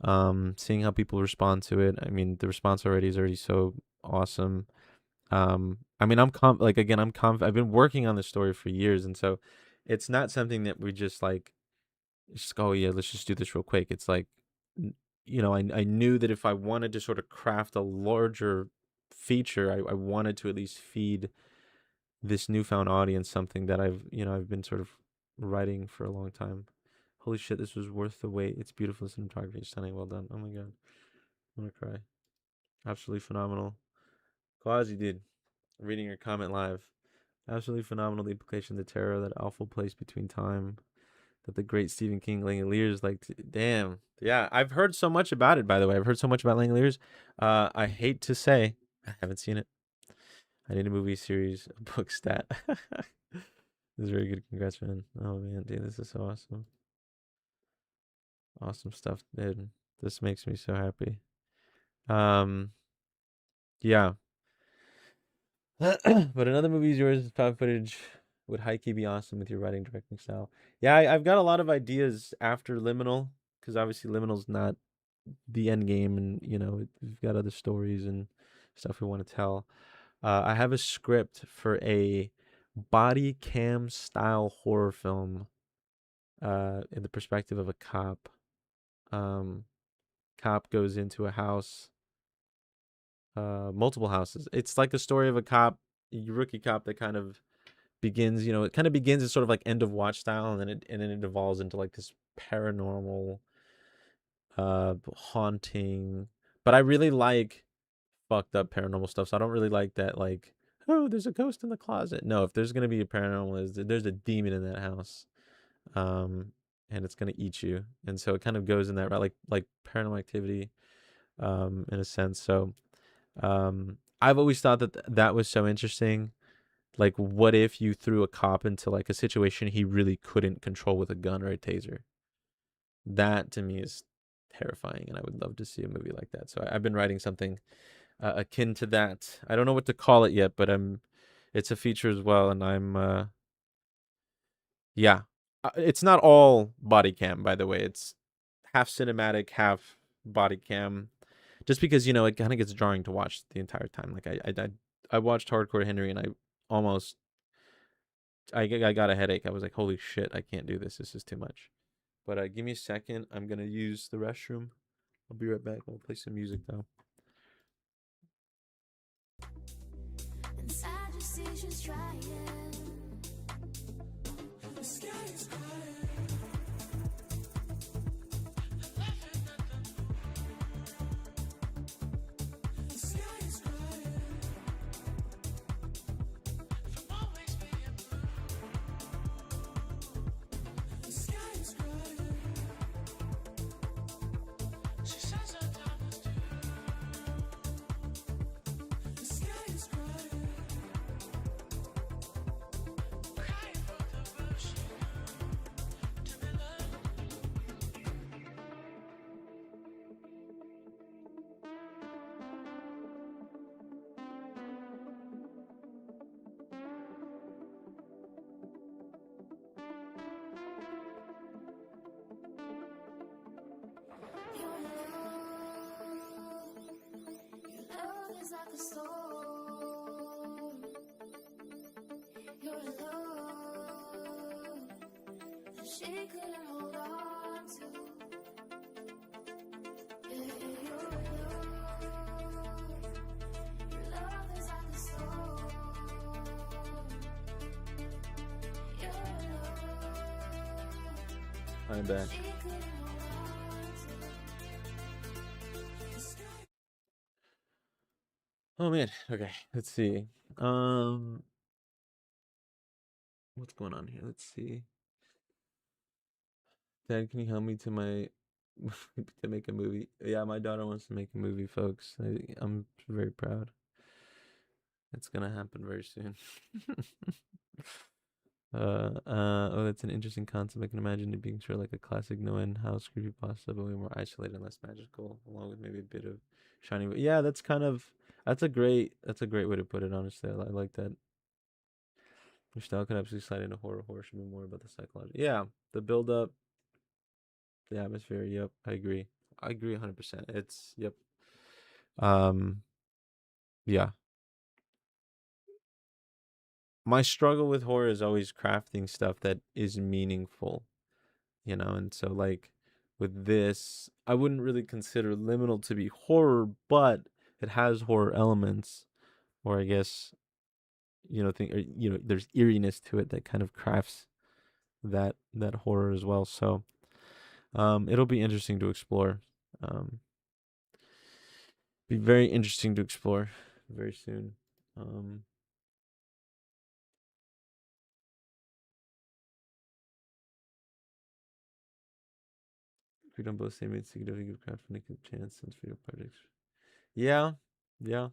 seeing how people respond to it. I mean, the response is already so awesome. I mean, I've been working on this story for years, and so it's not something that we just like, just go, oh yeah, let's just do this real quick. It's like, I knew that if I wanted to sort of craft a larger feature, I wanted to at least feed this newfound audience something that I've been sort of writing for a long time. Holy shit, this was worth the wait. It's beautiful cinematography, stunning, well done. Oh my god, I'm gonna cry. Absolutely phenomenal. Quasi, dude, reading your comment live. Absolutely phenomenal. The implication, the terror, that awful place between time, that the great Stephen King Langoliers, like, damn. Yeah, I've heard so much about it, by the way. I've heard so much about Langoliers. I hate to say, I haven't seen it. I need a movie series, a book stat. This is very good. Congrats, man. Oh, man, dude, this is so awesome. Awesome stuff, dude. This makes me so happy. Yeah. But another movie is yours. Found footage would high-key be awesome with your writing directing style. Yeah, I've got a lot of ideas after Liminal, because obviously Liminal's not the end game, and we've got other stories and stuff we want to tell. I have a script for a body cam style horror film, in the perspective of a cop. Cop goes into a house, multiple houses. It's like the story of a cop, a rookie cop, that kind of begins, it kind of begins as sort of like end of watch style, and then it evolves into like this paranormal, haunting. But I really like fucked up paranormal stuff, so I don't really like that, like, oh, there's a ghost in the closet. No, if there's gonna be a paranormal, there's a demon in that house, and it's gonna eat you. And so it kind of goes in that route, like Paranormal Activity, in a sense. So, I've always thought that was so interesting. Like, what if you threw a cop into like a situation he really couldn't control with a gun or a taser? That to me is terrifying, and I would love to see a movie like that. So I've been writing something, akin to that. I don't know what to call it yet, but it's a feature as well, and yeah. It's not all body cam, by the way. It's half cinematic, half body cam. Just because it kind of gets jarring to watch the entire time. Like I watched Hardcore Henry, and I got a headache. I was like, holy shit, I can't do this. This is too much. But give me a second. I'm gonna use the restroom. I'll be right back. I'll play some music though. Inside your seizures trying. The sky is crying. The sky is crying. From always being blue. The sky is crying. She says her time is due. The sky is crying. Crying for the world she knew to be loved. Your love is like a storm. Your love that she couldn't hold on to. Yeah, your love is like a storm. Your love I'm back. she couldn't hold on to. Oh man. Okay. Let's see. What's going on here? Let's see. Dad, can you help me to to make a movie? Yeah, my daughter wants to make a movie, folks. I'm very proud. It's gonna happen very soon. Oh, that's an interesting concept. I can imagine it being sort of like a classic no-end house creepypasta, but way more isolated and less magical, along with maybe a bit of shining. But yeah, that's a great way to put it. Honestly, I like that. Your style could absolutely slide into horror. Horror should be more about the psychology. Yeah, the build up, the atmosphere. Yep, I agree. I agree 100%. It's yep. Um, yeah. my struggle with horror is always crafting stuff that is meaningful, you know, and so like with this, I wouldn't really consider Liminal to be horror, but it has horror elements, or I guess, you know, there's eeriness to it that kind of crafts that horror as well. So it'll be interesting to explore. Be very interesting to explore very soon. We don't both say made significant crowdfunding chance since video projects. Yeah, yeah.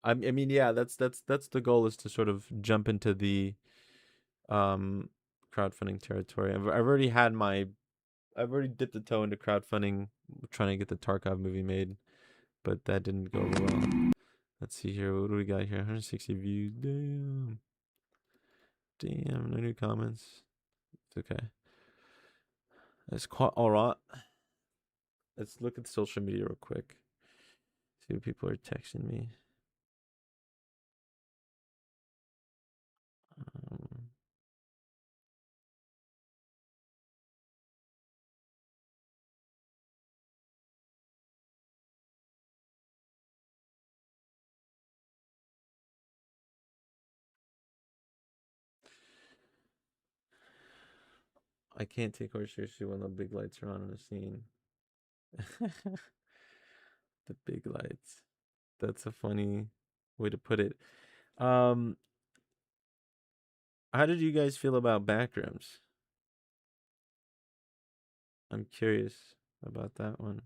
I mean, yeah. That's the goal, is to sort of jump into the crowdfunding territory. I've already dipped a toe into crowdfunding, trying to get the Tarkov movie made, but that didn't go over well. Let's see here. What do we got here? 160 views. Damn. No new comments. It's okay. It's quite all right. Let's look at social media real quick. See what people are texting me. I can't take horror seriously when the big lights are on in a scene. The big lights. That's a funny way to put it. How did you guys feel about Backrooms? I'm curious about that one.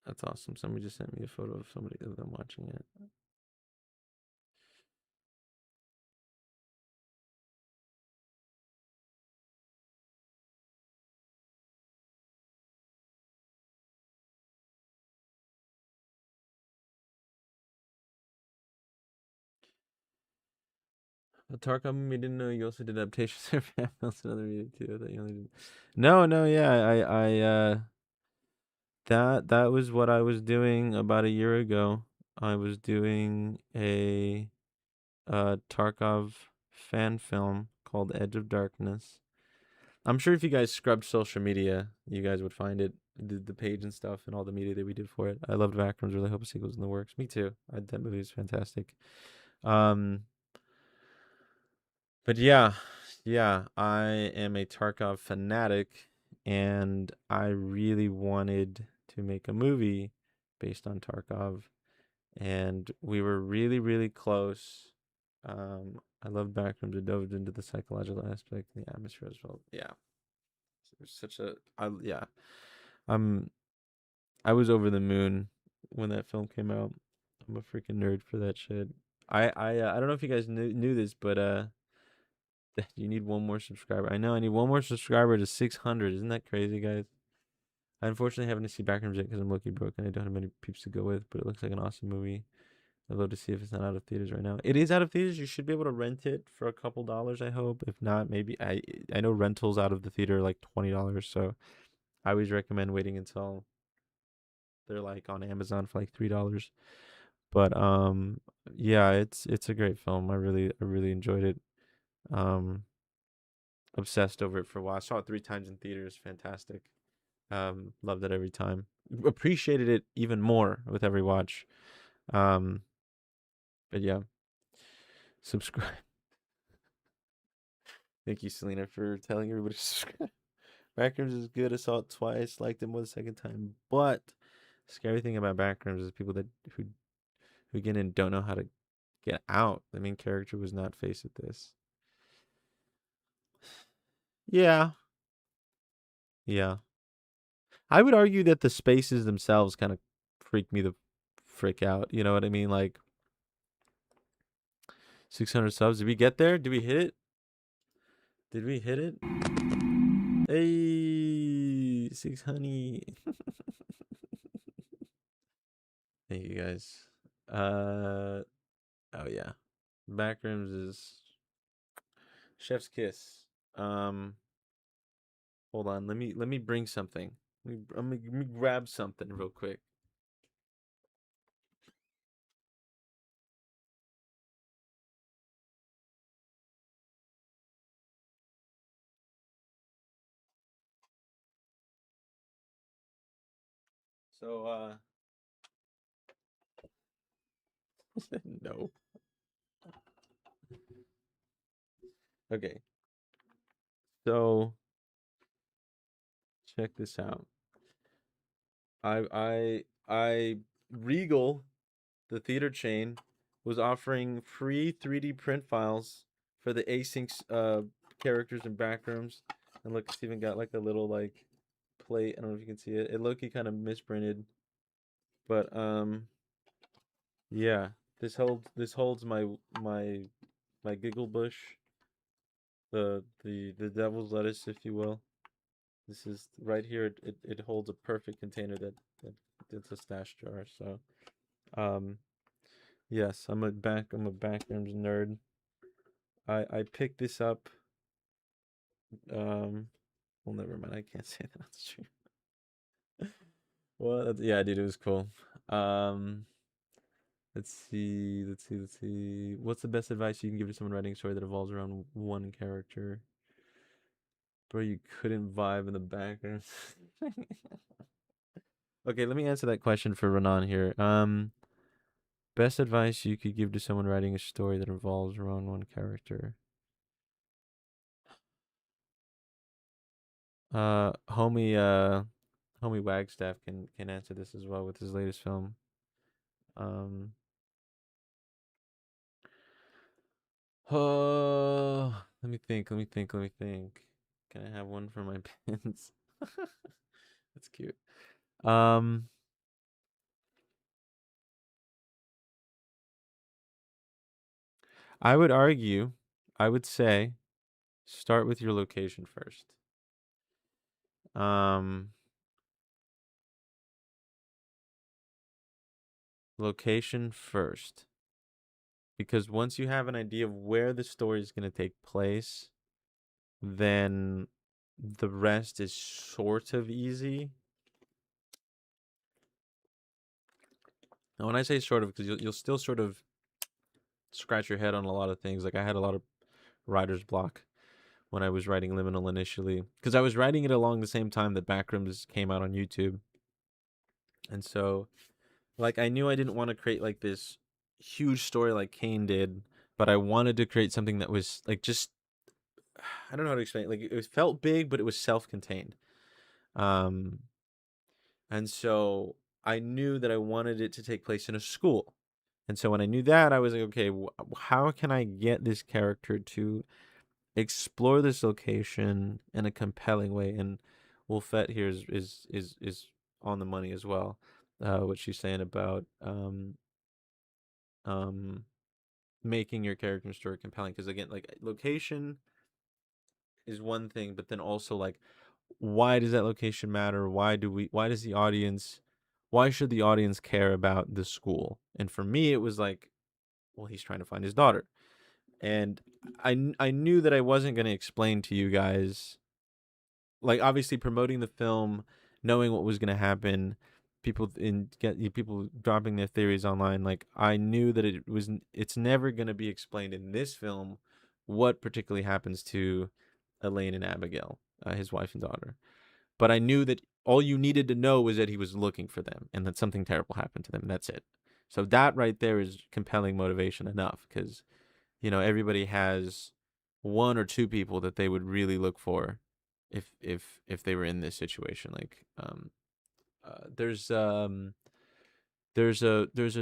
That's awesome. Somebody just sent me a photo of somebody of them watching it. The Tarkov movie, didn't know you also did adaptations. That's another video too. That you only did. No, yeah. That was what I was doing about a year ago. I was doing a Tarkov fan film called Edge of Darkness. I'm sure if you guys scrubbed social media, you guys would find it, the page and stuff, and all the media that we did for it. I loved Backrooms. Really hope a sequel's in the works. Me too. That movie is fantastic. But yeah, I am a Tarkov fanatic, and I really wanted to make a movie based on Tarkov, and we were really, really close. I love Backrooms. It dove into the psychological aspect and the atmosphere as well. Yeah, it was such a, I was over the moon when that film came out. I'm a freaking nerd for that shit. I don't know if you guys knew this, but you need one more subscriber. I know I need one more subscriber to 600. Isn't that crazy, guys? I unfortunately haven't seen Backrooms yet because I'm low-key broke and I don't have many peeps to go with, but it looks like an awesome movie. I'd love to see if it's not out of theaters right now. It is out of theaters. You should be able to rent it for a couple dollars, I hope. If not, maybe I know rentals out of the theater are like $20, so I always recommend waiting until they're like on Amazon for like $3. But yeah, it's a great film. I really enjoyed it. Obsessed over it for a while. I saw it 3 times in theaters. Fantastic. Loved it every time. Appreciated it even more with every watch. But yeah, subscribe. Thank you, Selena, for telling everybody to subscribe. Backrooms is good. I saw it twice. Liked it more the second time. But the scary thing about Backrooms is people who get in don't know how to get out. The main character was not faced with this. Yeah. I would argue that the spaces themselves kind of freak me the frick out. You know what I mean? Like 600 subs. Did we get there? Did we hit it? Did we hit it? Hey, 600. Thank you guys. Oh yeah. Backrooms is chef's kiss. Hold on. Let me bring something. Let me grab something real quick. So no. Okay. So check this out. I Regal, the theater chain, was offering free 3D print files for the async characters and backrooms. And look, it's even got like a little like plate. I don't know if you can see it. It low-key kind of misprinted. But yeah, this holds my giggle bush, the devil's lettuce, if you will. This is right here. It holds a perfect container that it's a stash jar. So yes, I'm a backrooms nerd. I picked this up. Well, never mind. I can't say that. That's true. Well, yeah, dude, it was cool. Let's see. What's the best advice you can give to someone writing a story that revolves around one character? Bro, you couldn't vibe in the background. Okay, let me answer that question for Renan here. Best advice you could give to someone writing a story that revolves around one character. Homie Wagstaff can answer this as well with his latest film. Oh, let me think. Can I have one for my pins? That's cute. I would say, start with your location first. Location first. Because once you have an idea of where the story is going to take place, then the rest is sort of easy. And when I say sort of, because you'll still sort of scratch your head on a lot of things. Like I had a lot of writer's block when I was writing Liminal initially, because I was writing it along the same time that Backrooms came out on YouTube. And so, like, I knew I didn't want to create like this huge story like Kane did, but I wanted to create something that was like just, I don't know how to explain it. Like it felt big, but it was self-contained. And so I knew that I wanted it to take place in a school. And so when I knew that, I was like, okay, how can I get this character to explore this location in a compelling way? And Wolfette here is on the money as well. What she's saying about making your character story compelling, because again, like location is one thing, but then also like, why does that location matter? Why should the audience care about the school? And for me, it was like, well, he's trying to find his daughter. And I knew that I wasn't going to explain to you guys, like obviously promoting the film, knowing what was going to happen, people dropping their theories online. Like I knew that it's never going to be explained in this film what particularly happens to Elaine and Abigail, his wife and daughter. But I knew that all you needed to know was that he was looking for them and that something terrible happened to them. That's it. So that right there is compelling motivation enough, because, you know, everybody has one or two people that they would really look for if they were in this situation. Like there's a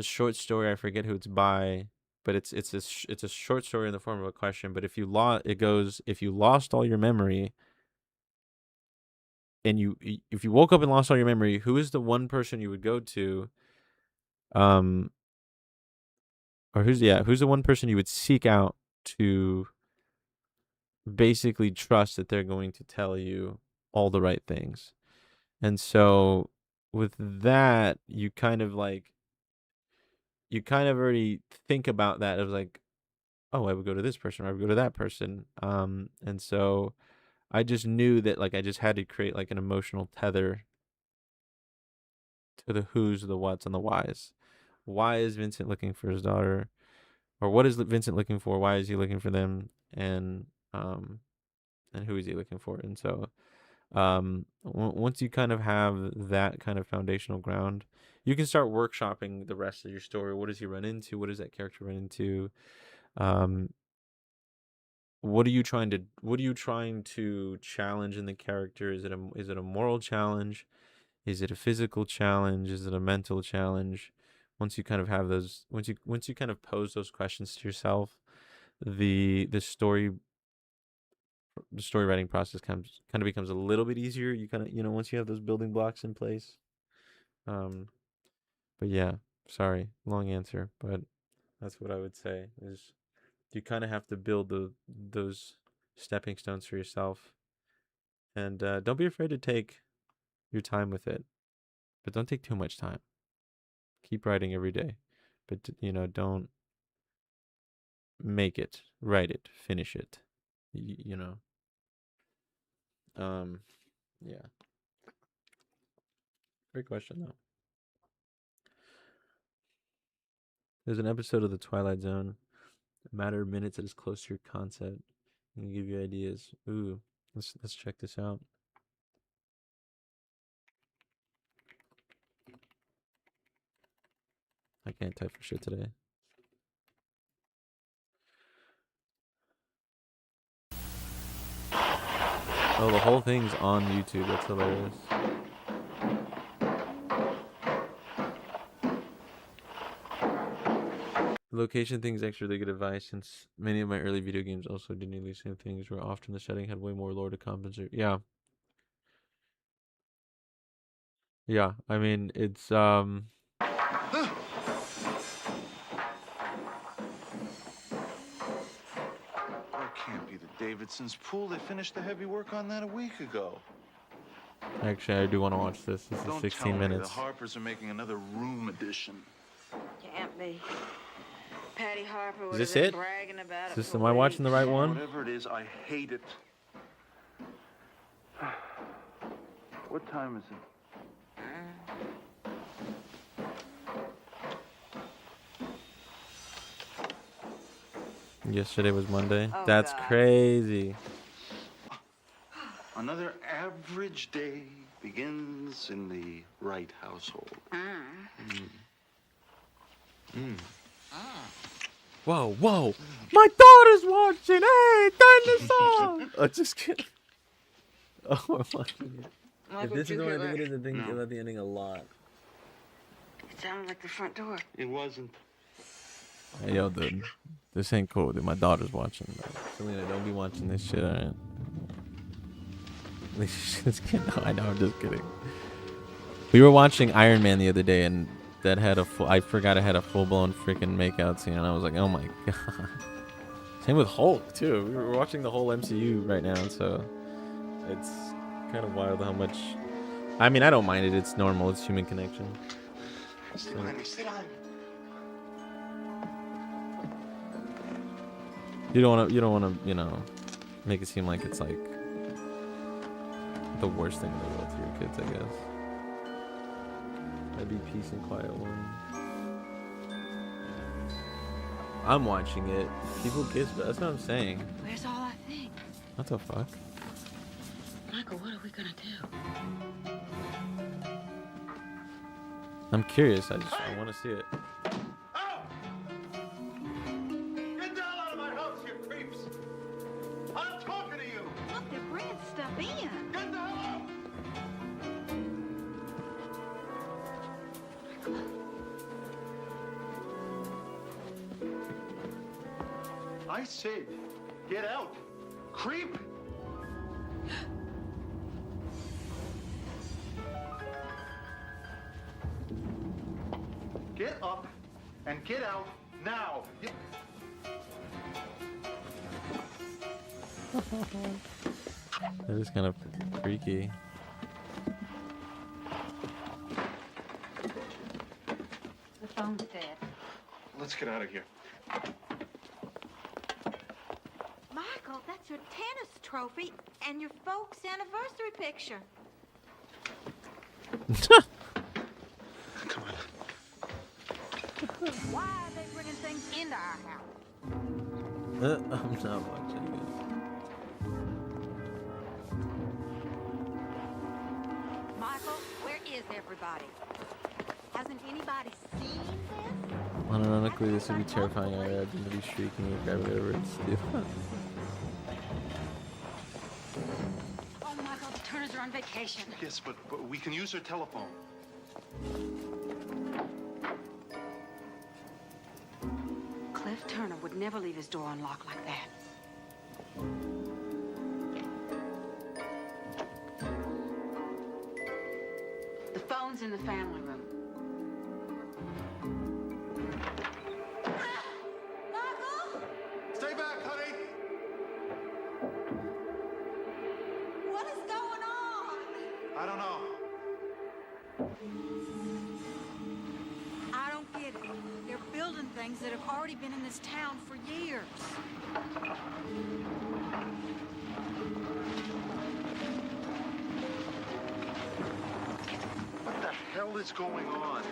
short story, I forget who it's by, but it's a short story in the form of a question. But if you lost all your memory, and if you woke up and lost all your memory, who is the one person you would go to? Or who's the one person you would seek out to basically trust that they're going to tell you all the right things? And so with that, you kind of already think about that as like, oh, I would go to this person, or I would go to that person. And so I just knew that like I just had to create like an emotional tether to the who's, the what's, and the whys. Why is Vincent looking for his daughter? Or what is Vincent looking for? Why is he looking for them? And who is he looking for? And so Once you kind of have that kind of foundational ground, you can start workshopping the rest of your story. What does he run into? What does that character run into? What are you trying to challenge in the character? Is it a moral challenge? Is it a physical challenge? Is it a mental challenge? Once you kind of have those, once you kind of pose those questions to yourself, the story writing process kind of becomes a little bit easier. You kind of, once you have those building blocks in place. But yeah, sorry, long answer, but that's what I would say is you kind of have to build those stepping stones for yourself, and don't be afraid to take your time with it, but don't take too much time. Keep writing every day, but don't make it, write it, finish it. Yeah. Great question though. There's an episode of The Twilight Zone, a matter of minutes that is close to your concept and give you ideas. Ooh, let's check this out. I can't type for shit today. Oh, the whole thing's on YouTube. That's hilarious. The location thing is actually really good advice, since many of my early video games also did nearly the same things, where often the setting had way more lore to compensate. Yeah. Yeah, I mean, it's Can't be the Davidson's pool. They finished the heavy work on that a week ago. Actually, I do want to watch this. This is 16 minutes. The Harpers are making another room edition. Can't be. Patty Harper Is this it? Bragging about Is this, am I watching the right one? Whatever it is, I hate it. What time is it? Yesterday was Monday. Oh, That's God. crazy. Another average day begins in the right household. Whoa. My daughter's watching. Hey, turn this off. Oh, just kidding. Oh, I'm watching it. If this is the one I think it is, I think about the ending a lot. It sounded like the front door. It wasn't. Hey, yo, dude. This ain't cool, dude. My daughter's watching. Selena, don't be watching this shit, alright? Just kidding. No, I know, I'm just kidding. We were watching Iron Man the other day, and that had I forgot it had a full-blown freaking makeout scene, and I was like, oh my god. Same with Hulk, too. We were watching the whole MCU right now, so it's kind of wild how much... I mean, I don't mind it. It's normal. It's human connection. Sit down. You don't want to, make it seem like it's like the worst thing in the world to your kids, I guess. That'd be peace and quiet one. I'm watching it. People kiss, but that's what I'm saying. Where's all our things? What the fuck? Michael, what are we gonna do? I'm curious. I want to see it. I said, get out. Creep! Get up and get out now. That is kind of freaky. The phone's dead. Let's get out of here. Michael, that's your tennis trophy and your folks' anniversary picture. Come on. Why are they bringing things into our house? I'm not watching everybody. Hasn't anybody seen this? Unironically, this would be terrifying. I had to be shrieking and grab whatever it's do. Oh, Michael, the Turners are on vacation. Yes, but we can use her telephone. Cliff Turner would never leave his door unlocked like that. The phone's in the family room. Michael? Stay back, honey. What is going on? I don't know. I don't get it. They're building things that have already been in this town for years. What the hell is going on?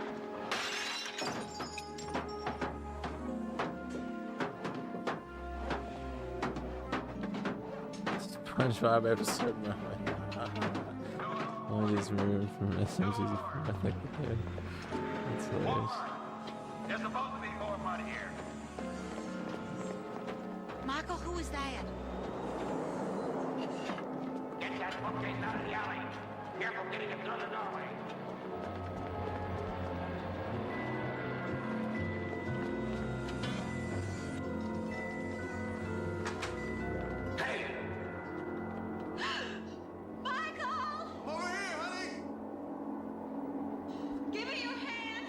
SpongeBob episode. One of these removed from SMC's for like there. That's hilarious. There's supposed to be more money here. Michael, who is that? Get that bookcase out of the alley. Careful getting it through the doorway. Michael! Over here, honey! Give me your hand!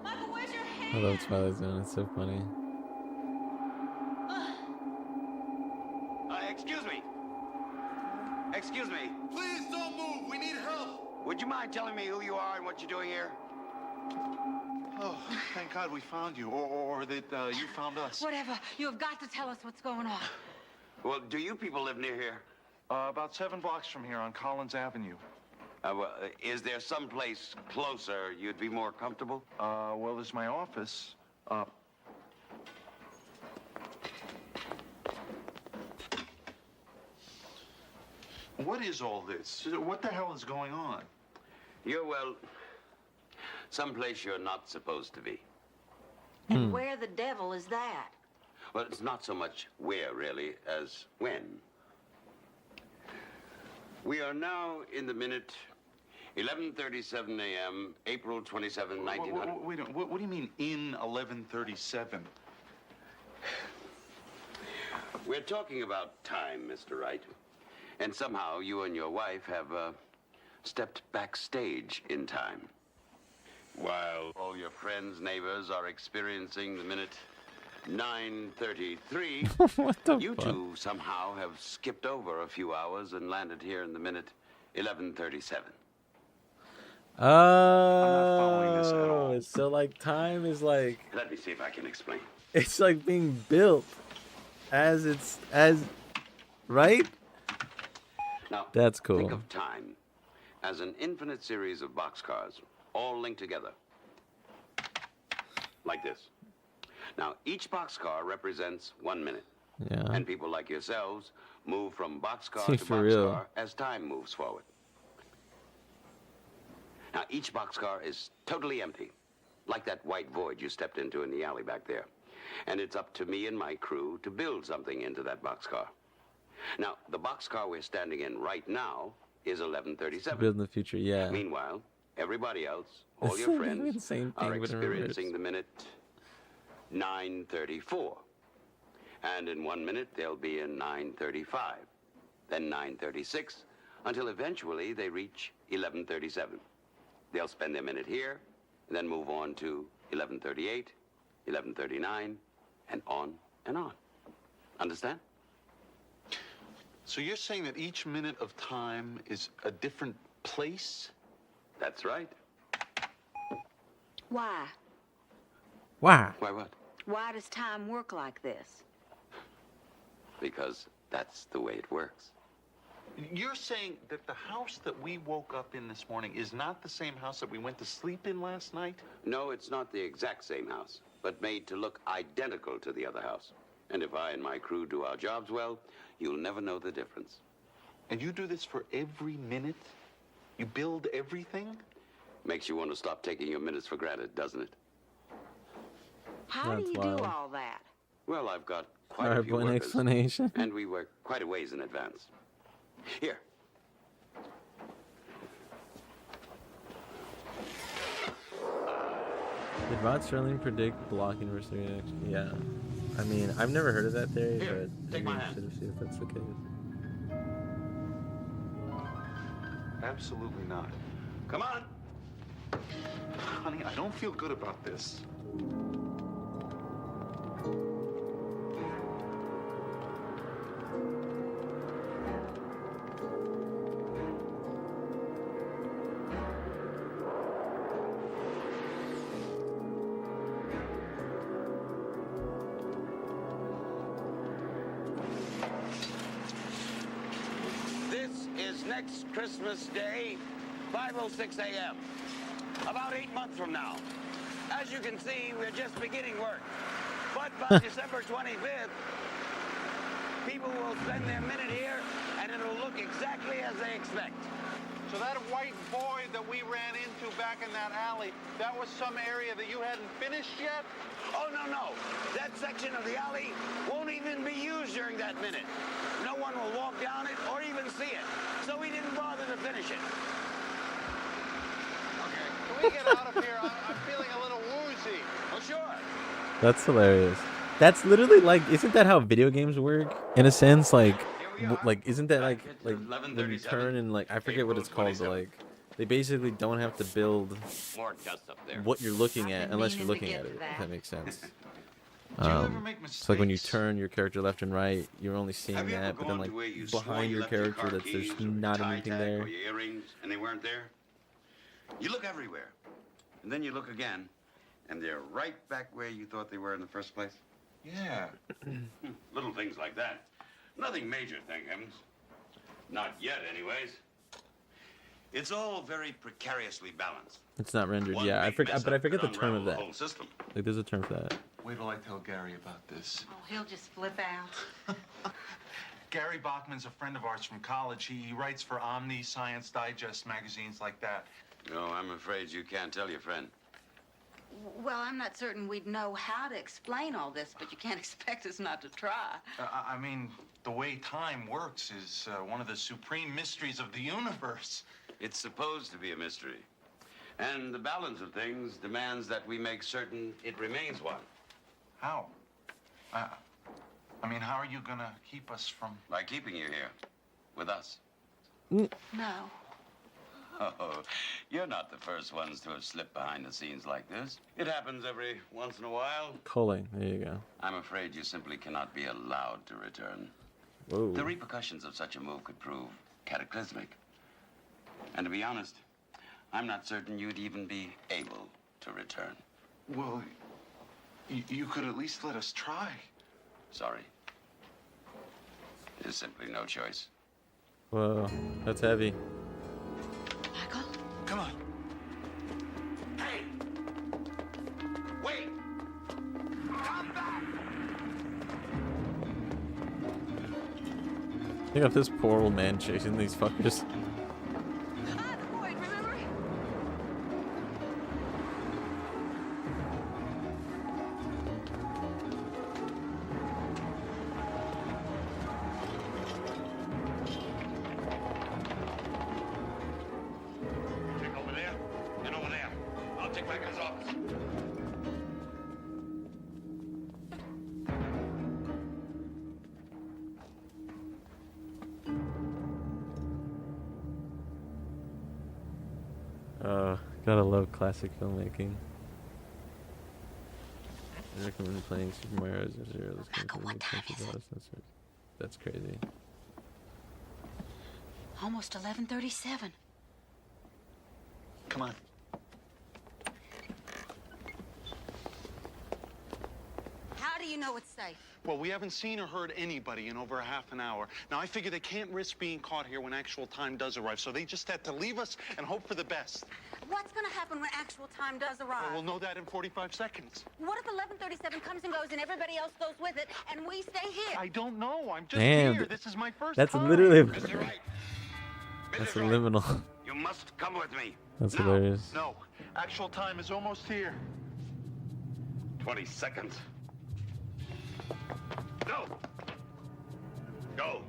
Michael, where's your hand? I love Twilight Zone. It's so funny. Excuse me. Excuse me. Please don't move. We need help. Would you mind telling me who you are and what you're doing here? Oh, thank God we found you, or that you found us. Whatever. You have got to tell us what's going on. Well, do you people live near here? About 7 blocks from here on Collins Avenue. Is there some place closer you'd be more comfortable? Well, there's my office. What is all this? What the hell is going on? You're, well, someplace you're not supposed to be. And where the devil is that? Well, it's not so much where, really, as when. We are now in the minute 11:37 a.m., April 27, 1900. Wait a minute. What do you mean, in 11:37? We're talking about time, Mr. Wright. And somehow you and your wife have stepped backstage in time. While all your friends, neighbors are experiencing the minute 9:33, What the you fuck? two somehow have skipped over a few hours and landed here in the minute 11:37. following this at all. So like time is like Let me see if I can explain. it's like being built as right? Now, That's cool. think of time as an infinite series of boxcars, all linked together. Like this. Now, each boxcar represents 1 minute. Yeah. And people like yourselves move from boxcar See, to for boxcar real. as time moves forward. Now, each boxcar is totally empty, like that white void you stepped into in the alley back there. And it's up to me and my crew to build something into that boxcar. Now, the boxcar we're standing in right now is 11:37. Build in the future, yeah. Meanwhile, everybody else, all It's your like friends, the same are thing, but in experiencing reverse. the minute 9:34. And in 1 minute, they'll be in 9:35. Then 9:36, until eventually they reach 11:37. They'll spend their minute here, and then move on to 11:38, 11:39, and on and on. Understand? So you're saying that each minute of time is a different place? That's right. Why? Why? Why what? Why does time work like this? Because that's the way it works. You're saying that the house that we woke up in this morning is not the same house that we went to sleep in last night? No, it's not the exact same house, but made to look identical to the other house. And if I and my crew do our jobs well, you'll never know the difference. And you do this for every minute? You build everything? Makes you want to stop taking your minutes for granted, doesn't it? How do That's you wild. do all that? Well, I've got quite a few PowerPoint workers, explanation. and we work quite a ways in advance. Here. Did Rod Sterling predict blocking versus next? Yeah. I mean, I've never heard of that theory, Here, but take I'm my hand. interested to see if that's the case. Absolutely not. Come on. Honey, I don't feel good about this. This is next Christmas Day, 5:06 a.m. About 8 months from now. As you can see, we're just beginning work. But by December 25th, people will spend their minute here, and it'll look exactly as they expect. So that white void that we ran into back in that alley, that was some area that you hadn't finished yet? Oh, no, no. That section of the alley won't even be used during that minute. No one will walk down it or even see it. So we didn't bother to finish it. Okay, can we get out of here? I'm feeling a little woozy. Oh, sure. That's hilarious. That's literally like, isn't that how video games work? In a sense, like, isn't that like when you turn and like, I forget what it's called, but like, they basically don't have to build More dust up there. what you're looking at unless you're looking at it. If that makes sense. It's like when you turn your character left and right, you're only seeing Have you ever that, but then gone like to where you swore behind you your left your character, car that keys there's or not tie anything tag there. Or your earrings, and they weren't there? You look everywhere, and then you look again, and they're right back where you thought they were in the first place. Yeah. Little things like that. Nothing major, thank heavens. Not yet, anyways. It's all very precariously balanced. It's not rendered. One Yeah, I big forget, mess but I up forget the could term of unravel that. the whole system. Like, there's a term for that. Wait till I tell Gary about this. Oh, he'll just flip out. Gary Bachman's a friend of ours from college. He writes for Omni, Science Digest, magazines like that. No, I'm afraid you can't tell your friend. Well, I'm not certain we'd know how to explain all this, but you can't expect us not to try. I mean, the way time works is one of the supreme mysteries of the universe. It's supposed to be a mystery. And the balance of things demands that we make certain it remains one. How? I mean, how are you gonna keep us from... By keeping you here, with us. No. Oh, you're not the first ones to have slipped behind the scenes like this. It happens every once in a while. Calling. There you go. I'm afraid you simply cannot be allowed to return. Whoa. The repercussions of such a move could prove cataclysmic. And to be honest, I'm not certain you'd even be able to return. Well, you could at least let us try. Sorry. There's simply no choice. Whoa, that's heavy. Michael? Come on. Hey! Wait! Come back! Think of this poor old man chasing these fuckers. Ah, the void, remember? Take over there and over there. I'll take back his office. Gotta love classic filmmaking. I recommend playing Super Mario Zero. That's crazy. Almost 11:37. Come on. How do you know it's safe? Well, we haven't seen or heard anybody in over a half an hour. Now, I figure they can't risk being caught here when actual time does arrive, so they just had to leave us and hope for the best. What's going to happen when actual time does arrive? Well, we'll know that in 45 seconds. What if 11:37 comes and goes and everybody else goes with it and we stay here? I don't know. I'm just Damn, here. This is my first that's time. literally Mr. Wright. that's Mrs. Wright, liminal. you must must come with me. That's now. hilarious. No. Actual time is almost here. 20 seconds. No. Go.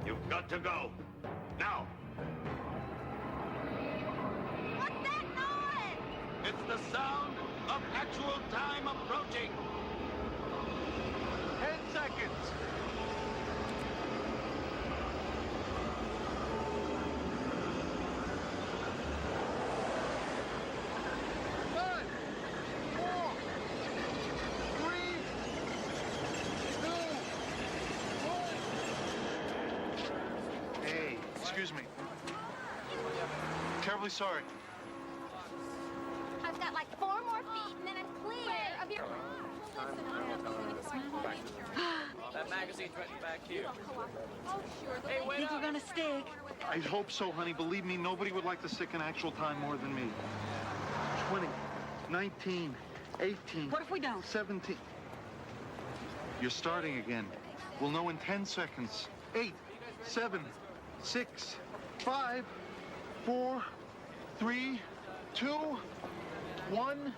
You've got to go. Now. What's that noise? It's the sound of actual time approaching. 10 seconds. 5, 4, 3, 2, 1. Hey, excuse me. Terribly sorry. I've got like 4 more feet and then I'm clear of your... That magazine's written back here. Hey, wait think you're gonna stick? I hope so, honey. Believe me, nobody would like to stick in actual time more than me. 20, 19, 18. What if we don't? 17. You're starting again. We'll know in 10 seconds. 8, 7, 6, 5, 4, 3, 2, 1.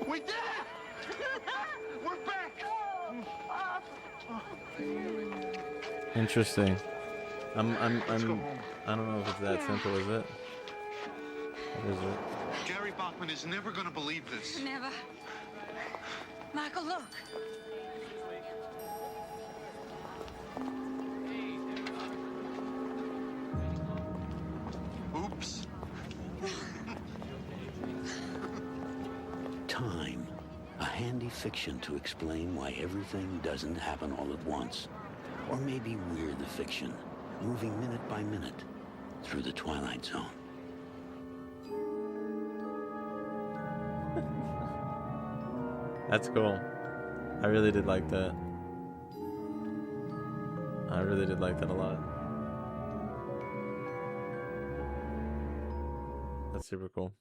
We did it! We're back! Interesting. I don't know if it's that simple, is it? What is it? Gary Bachman is never going to believe this. Never. Michael, look. Oops. Time. A handy fiction to explain why everything doesn't happen all at once. Or maybe we're the fiction, moving minute by minute through the Twilight Zone. That's cool. I really did like that. I really did like that a lot. That's super cool.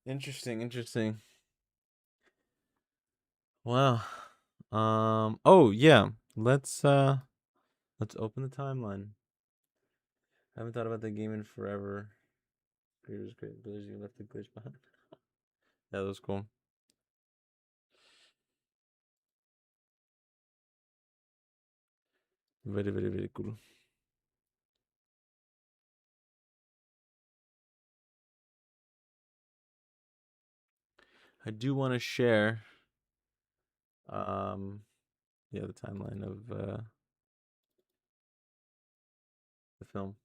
Interesting, interesting. Wow. Oh yeah. Let's open the timeline. I haven't thought about the game in forever. Creators great village, you left the glitch behind. Yeah, that was cool. Very, very, very cool. I do want to share yeah, the timeline of the film.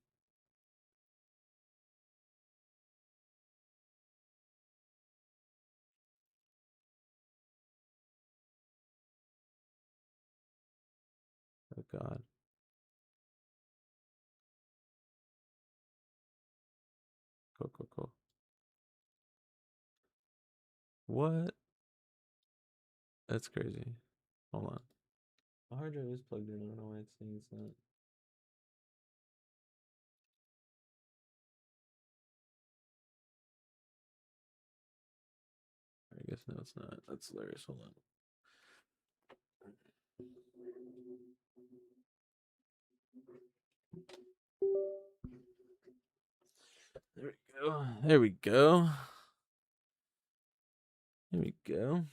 Oh God. Cool. What? That's crazy. Hold on. My hard drive is plugged in. I don't know why it's saying it's not. I guess no, it's not. That's hilarious. Hold on. There we go. There we go. There we go.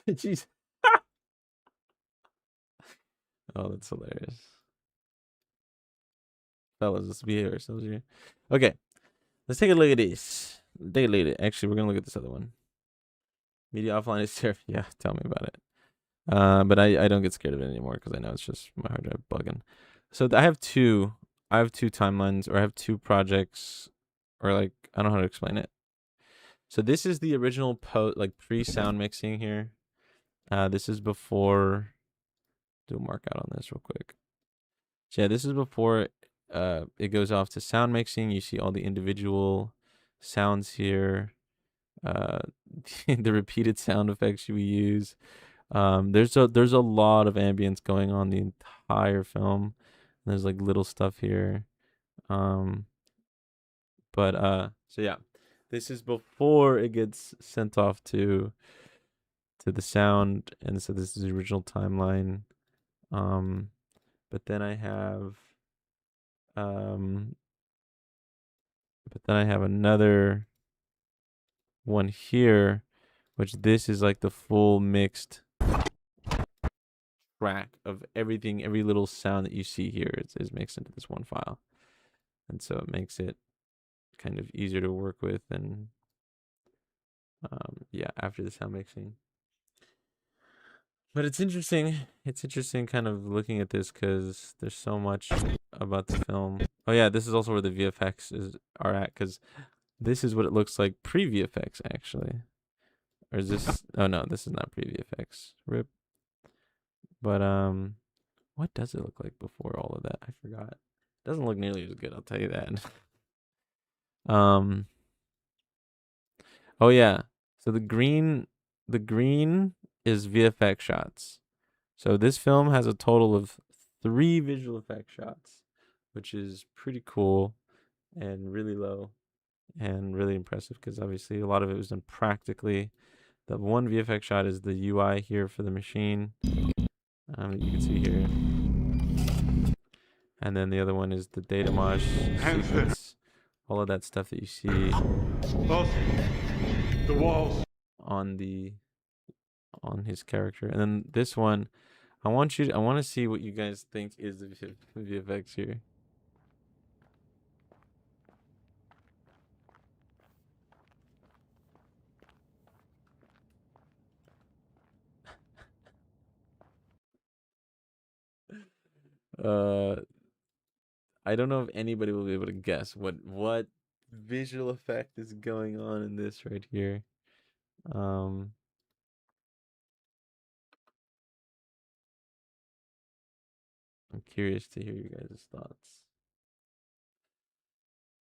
Jeez. Oh, that's hilarious. Fellas, let's behave ourselves here. Okay. Let's take a look at this. Take a look at it. Actually, we're going to look at this other one. Media offline is terrible. Yeah, tell me about it. But I don't get scared of it anymore because I know it's just my hard drive bugging. So I have two timelines, or I have two projects, or like, I don't know how to explain it. So this is the original pre-sound mixing here. This is before, do a mark out on this real quick. So yeah, this is before it goes off to sound mixing. You see all the individual sounds here. The repeated sound effects we use. There's a lot of ambience going on the entire film. There's like little stuff here. So yeah, this is before it gets sent off to the sound, and so this is the original timeline. but then I have another one here, which this is like the full mixed track of everything. Every little sound that you see here is mixed into this one file, and so it makes it kind of easier to work with. And yeah, after the sound mixing. But it's interesting. It's interesting kind of looking at this because there's so much about the film. Oh yeah, this is also where the VFX are at, because this is what it looks like pre-VFX actually. Or is this? Oh no, this is not pre-VFX. RIP. But what does it look like before all of that? I forgot. It doesn't look nearly as good, I'll tell you that. Oh yeah. So the green is VFX shots. So this film has a total of 3 visual effects shots, which is pretty cool and really low and really impressive because obviously a lot of it was done practically. The one VFX shot is the UI here for the machine. You can see here. And then the other one is the data mosh sequence. All of that stuff that you see the walls on his character. And then this one, I want to see what you guys think is the VFX here. I don't know if anybody will be able to guess what visual effect is going on in this right here. I'm curious to hear you guys' thoughts.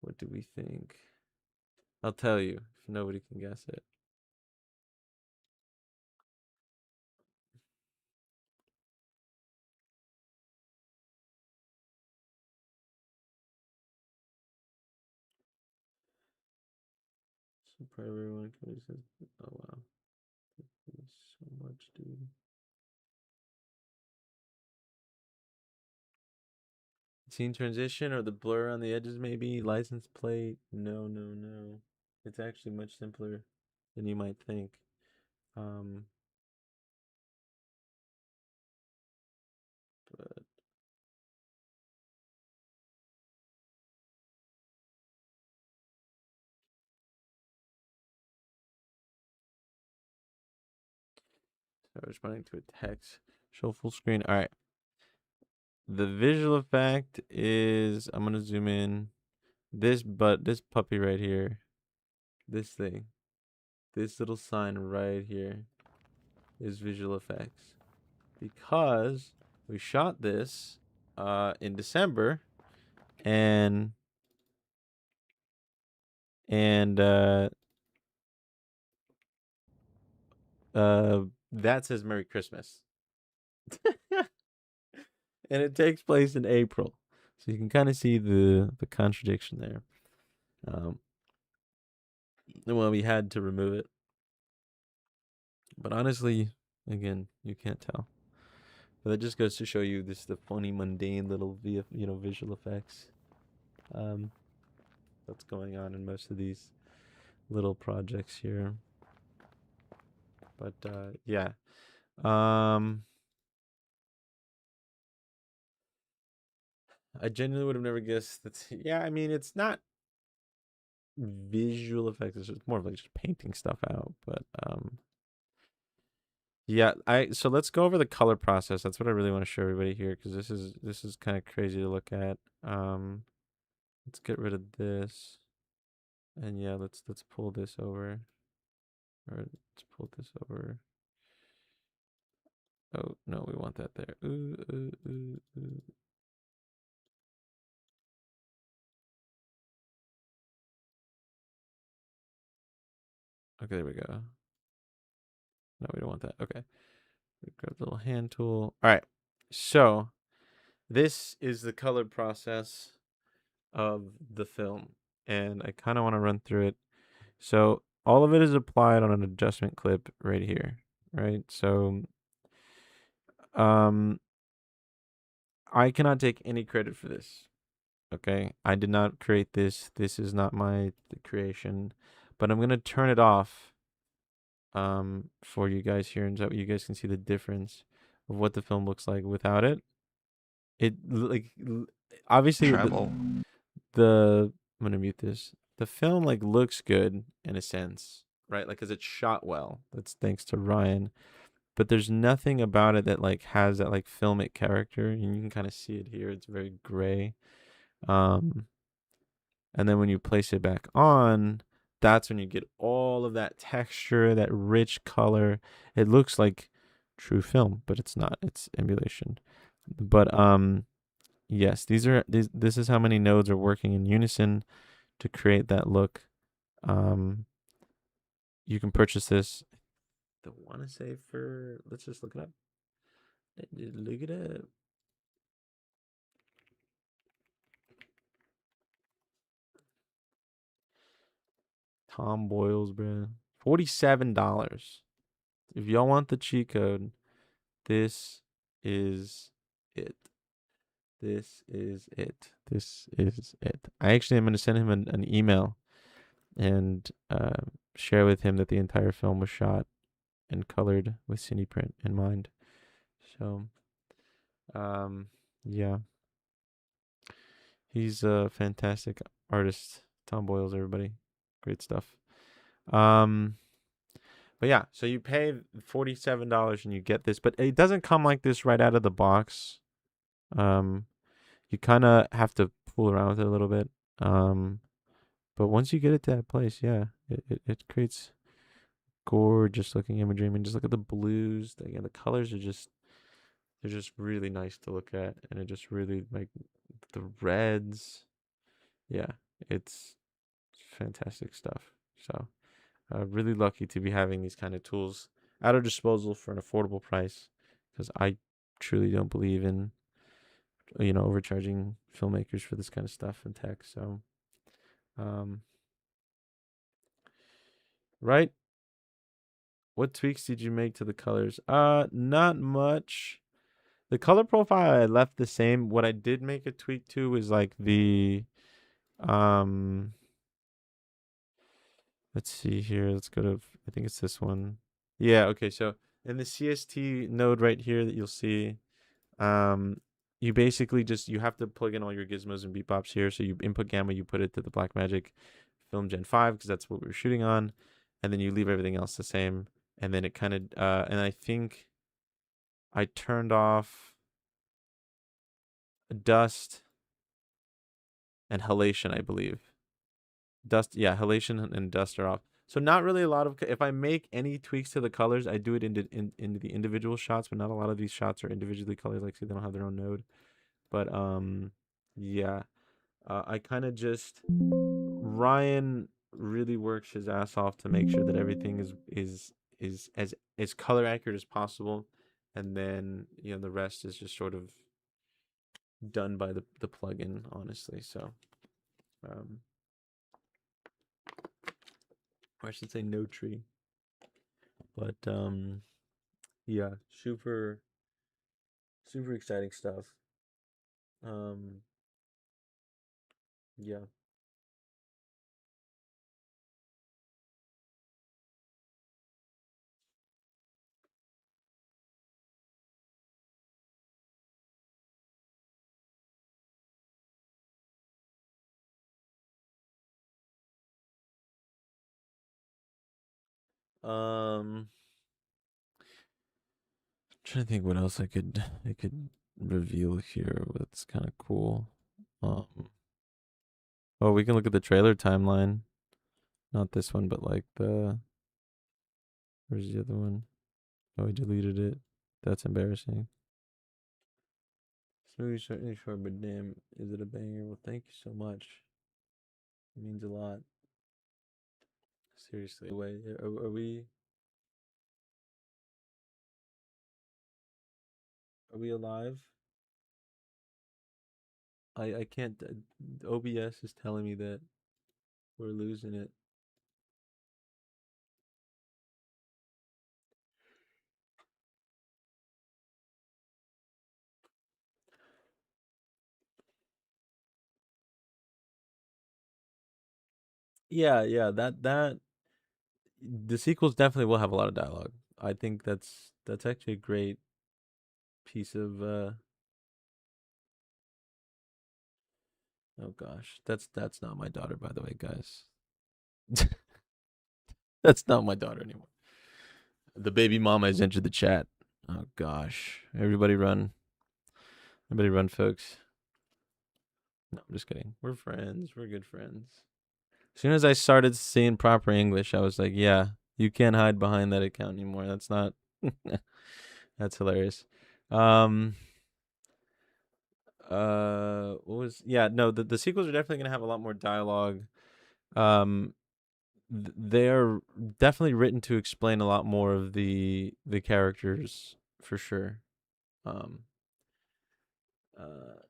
What do we think? I'll tell you if nobody can guess it. So probably everyone says, "Oh wow, so much, dude." Scene transition or the blur on the edges, maybe license plate. No. It's actually much simpler than you might think. But so responding to a text. Show full screen. All right. The visual effect is, I'm gonna zoom in. This puppy right here. This thing. This little sign right here is visual effects. Because we shot this in December and that says Merry Christmas. And it takes place in April. So you can kind of see the contradiction there. Well, we had to remove it. But honestly, again, you can't tell. But that just goes to show you the funny, mundane little visual effects that's going on in most of these little projects here. But yeah. I genuinely would have never guessed that. Yeah, I mean, it's not visual effects. It's just more of like just painting stuff out. But yeah, so let's go over the color process. That's what I really want to show everybody here because this is kind of crazy to look at. Let's get rid of this, and yeah, let's pull this over, or let's pull this over. Oh no, we want that there. Ooh. Okay, there we go. No, we don't want that. Okay. Grab the little hand tool. All right. So this is the color process of the film. And I kind of want to run through it. So all of it is applied on an adjustment clip right here. Right. So I cannot take any credit for this. Okay, I did not create this. This is not my creation, but I'm gonna turn it off for you guys here, and so you guys can see the difference of what the film looks like without it. It like obviously Travel. the I'm gonna mute this. The film like looks good in a sense, right? Like, cause it's shot well. That's thanks to Ryan. But there's nothing about it that like has that like filmic character, and you can kind of see it here. It's very gray. And then when you place it back on, that's when you get all of that texture, that rich color. It looks like true film, but it's not. It's emulation. But yes, this is how many nodes are working in unison to create that look. You can purchase this. I want to say for, let's just look it up. Look it up. Tom Boyles, bro. $47. If y'all want the cheat code, this is it. This is it. This is it. I actually am going to send him an email and share with him that the entire film was shot and colored with Cineprint in mind. So, yeah. He's a fantastic artist. Tom Boyles, everybody. Great stuff. But yeah, so you pay $47 and you get this, but it doesn't come like this right out of the box. You kind of have to fool around with it a little bit. But once you get it to that place, yeah, it creates gorgeous looking imagery. I mean, just look at the blues. Again, the colors are they're just really nice to look at, and it just really like the reds. Yeah, it's fantastic stuff. So, really lucky to be having these kind of tools at our disposal for an affordable price, because I truly don't believe in, overcharging filmmakers for this kind of stuff and tech. So, right. What tweaks did you make to the colors? Not much. The color profile I left the same. What I did make a tweak to is like the, let's see here. Let's go to, I think it's this one. Yeah, okay. So in the CST node right here that you'll see, you basically you have to plug in all your gizmos and beepbops here. So you input gamma, you put it to the Blackmagic Film Gen 5 because that's what we were shooting on. And then you leave everything else the same. And then it kind of, and I think I turned off dust and halation, I believe. Dust, yeah, halation and dust are off. So not really a lot of, if I make any tweaks to the colors, I do it into the individual shots, but not a lot of these shots are individually colored. Like, see, they don't have their own node. But yeah, I kind of just, Ryan really works his ass off to make sure that everything is as color accurate as possible, and then the rest is just sort of done by the plugin, honestly. So, or I should say no tree, but yeah, super exciting stuff. Yeah. Trying to think what else I could reveal here. That's kind of cool. Oh, we can look at the trailer timeline. Not this one, but like where's the other one? Oh, I deleted it. That's embarrassing. This movie's certainly short, but damn, is it a banger? Well, thank you so much. It means a lot. Seriously. Wait, are we alive? I can't. OBS is telling me that we're losing it. Yeah. That the sequels definitely will have a lot of dialogue. I think that's actually a great piece of. Oh gosh, that's not my daughter, by the way, guys. That's not my daughter anymore. The baby mama has entered the chat. Oh gosh, everybody run! Everybody run, folks. No, I'm just kidding. We're friends. We're good friends. As soon as I started saying proper English, I was like, yeah, you can't hide behind that account anymore. That's not. That's hilarious. What was? Yeah, no. The sequels are definitely gonna have a lot more dialogue. Um, they're definitely written to explain a lot more of the characters for sure. Um, uh,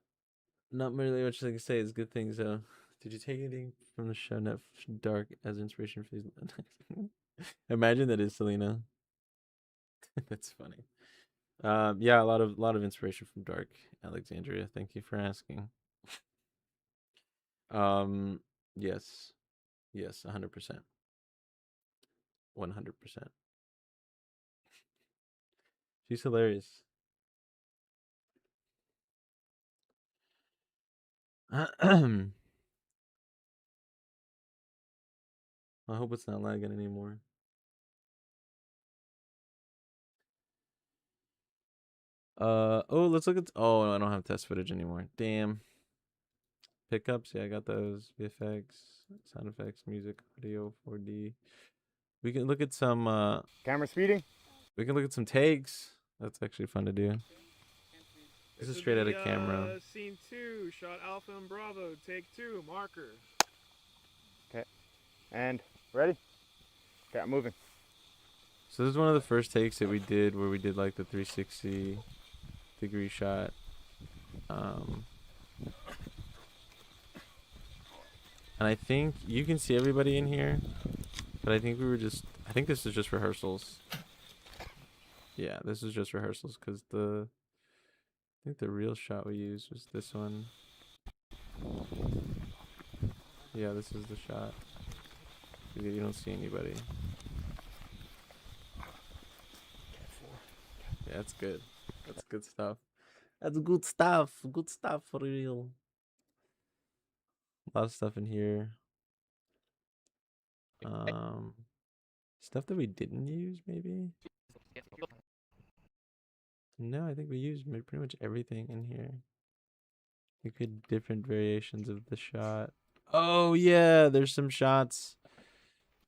Not really much I can say. It's good things though. Did you take anything from the show Net Dark as inspiration for these? Imagine that is Selena. That's funny. Yeah, a lot of inspiration from Dark, Alexandria. Thank you for asking. Um, yes, 100%, 100%. She's hilarious. I hope it's not lagging anymore. Oh, let's look at. Oh, I don't have test footage anymore. Damn. Pickups, yeah, I got those. VFX, sound effects, music, audio, 4D. We can look at some. Camera speeding. We can look at some takes. That's actually fun to do. This is straight out of camera. Scene 2, shot Alpha and Bravo, take 2, marker. Okay, and ready? Okay, I'm moving. So this is one of the first takes that we did, where we did like the 360-degree shot. And I think you can see everybody in here, but I think I think this is just rehearsals. Yeah, this is just rehearsals because I think the real shot we used was this one. Yeah, this is the shot. You don't see anybody. Yeah, that's good. That's good stuff. That's good stuff. Good stuff for real. A lot of stuff in here. Stuff that we didn't use, maybe? No, I think we used pretty much everything in here. We could different variations of the shot. Oh yeah, there's some shots.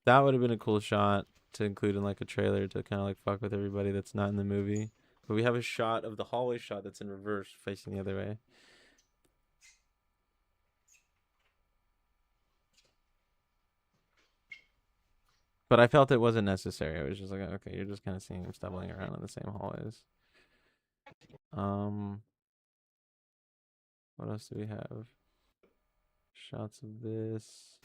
That would have been a cool shot to include in like a trailer to kind of like fuck with everybody that's not in the movie. But we have a shot of the hallway shot that's in reverse, facing the other way. But I felt it wasn't necessary. I was just like, okay, you're just kind of seeing him stumbling around in the same hallways. What else do we have? Shots of this.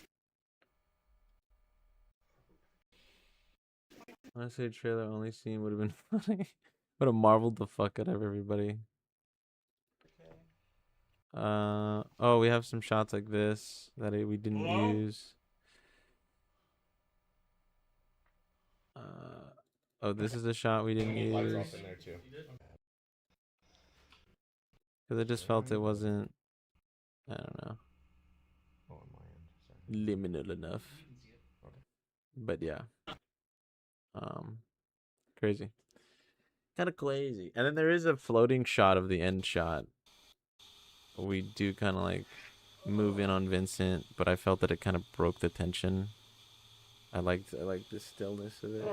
Honestly, a trailer only scene would have been funny. Would have marveled the fuck out of everybody. Oh, we have some shots like this that we didn't use. Oh, this is a shot we didn't use. Because I just felt it wasn't, I don't know, liminal enough. But yeah. Crazy. Kind of crazy. And then there is a floating shot of the end shot. We do kind of like move in on Vincent, but I felt that it kind of broke the tension. I liked the stillness of it.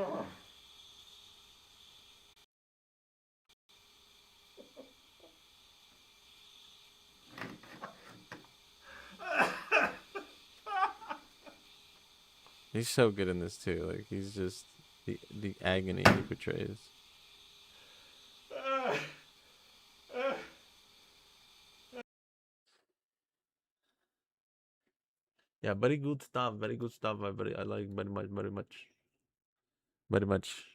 He's so good in this too. Like he's just the agony he portrays. Yeah, very good stuff. Very good stuff. I like very much, very much, very much.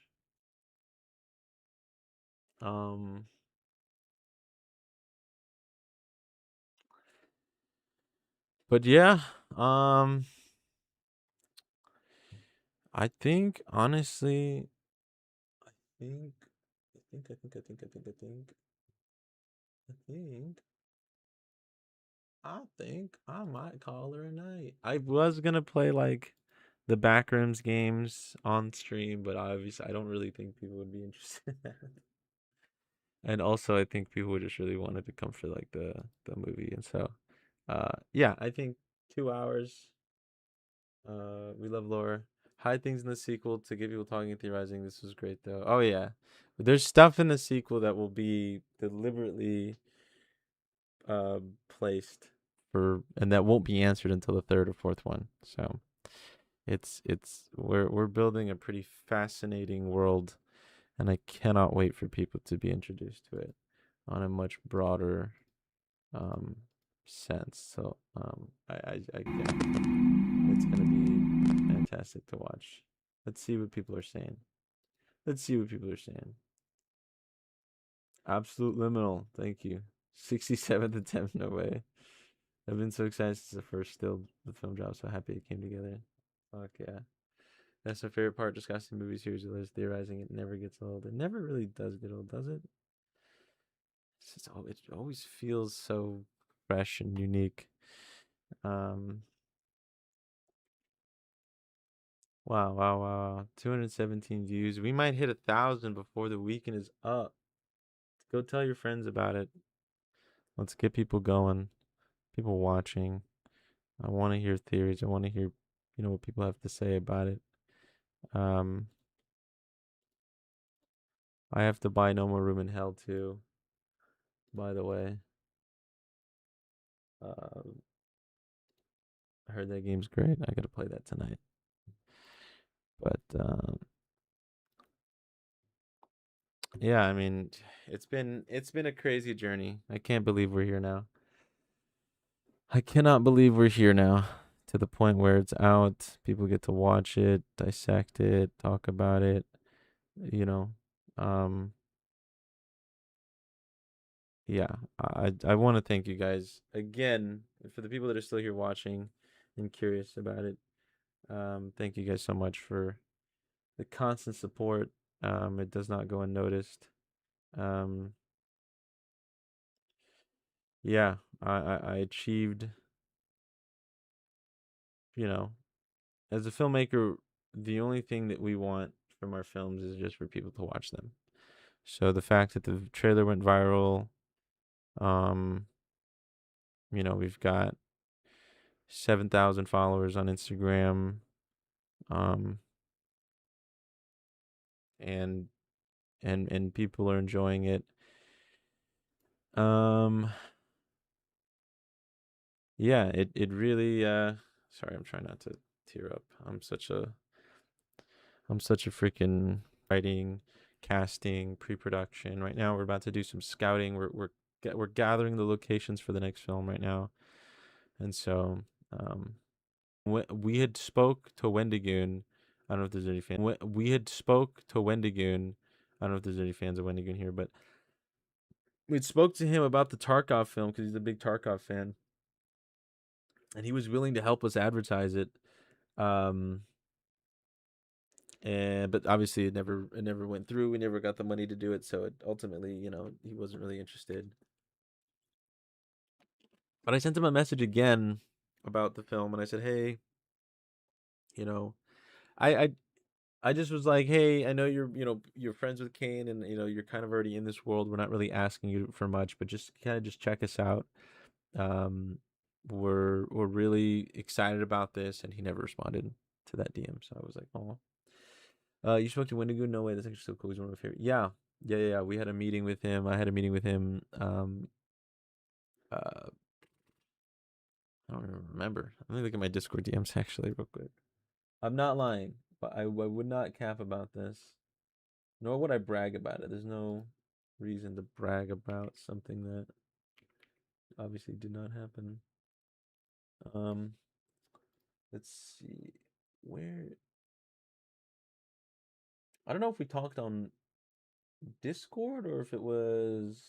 But yeah, I think honestly, I think, I think, I think, I think, I think, I think, I think, I think I might call her a night. I was gonna play like the backrooms games on stream, but obviously I don't really think people would be interested in that. And also I think people would just really wanted to come for like the movie, and so yeah, I think 2 hours. We love lore. Hide things in the sequel to get people talking and theorizing. This was great though. Oh yeah, there's stuff in the sequel that will be deliberately placed for, and that won't be answered until the third or fourth one. So we're building a pretty fascinating world, and I cannot wait for people to be introduced to it on a much broader sense. So yeah, it's gonna be fantastic to watch. Let's see what people are saying. Let's see what people are saying. Absolute liminal. Thank you. 67th attempt. No way. I've been so excited since the first still the film dropped. So happy it came together. Fuck yeah. That's my favorite part. Discussing movie series. Is theorizing. It never gets old. It never really does get old, does it? It's just, it always feels so fresh and unique. Wow. 217 views. We might hit 1,000 before the weekend is up. Go tell your friends about it. Let's get people going, people watching. I want to hear theories. I want to hear, what people have to say about it. I have to buy No More Room in Hell too, by the way. I heard that game's great. I gotta play that tonight. But yeah, I mean, it's been a crazy journey. I can't believe we're here now. I cannot believe we're here now, to the point where it's out. People get to watch it, dissect it, talk about it. Yeah, I want to thank you guys again for the people that are still here watching and curious about it. Thank you guys so much for the constant support. It does not go unnoticed. Yeah, I achieved, as a filmmaker, the only thing that we want from our films is just for people to watch them. So the fact that the trailer went viral, we've got 7,000 followers on Instagram, and people are enjoying it. Yeah, it really sorry, I'm trying not to tear up. I'm such a freaking writing, casting, pre-production. Right now we're about to do some scouting. We're gathering the locations for the next film right now. And so we had spoke to Wendigoon. I don't know if there's any fans. We had spoke to Wendigoon. I don't know if there's any fans of Wendigoon here, but we spoke to him about the Tarkov film because he's a big Tarkov fan, and he was willing to help us advertise it. But obviously it never went through. We never got the money to do it, so it ultimately, he wasn't really interested. But I sent him a message again about the film, and I said, hey, I just was like, hey, I know you're friends with Kane, and you're kind of already in this world. We're not really asking you for much, but just kind of just check us out. We're really excited about this, and he never responded to that DM. So I was like, oh. You spoke to Wendigo? No way, that's actually so cool. He's one of my favorite. Yeah. We had a meeting with him. I had a meeting with him. I don't even remember. Let me look at my Discord DMs actually real quick. I'm not lying, but I would not cap about this, nor would I brag about it. There's no reason to brag about something that obviously did not happen. Let's see. Where? I don't know if we talked on Discord or if it was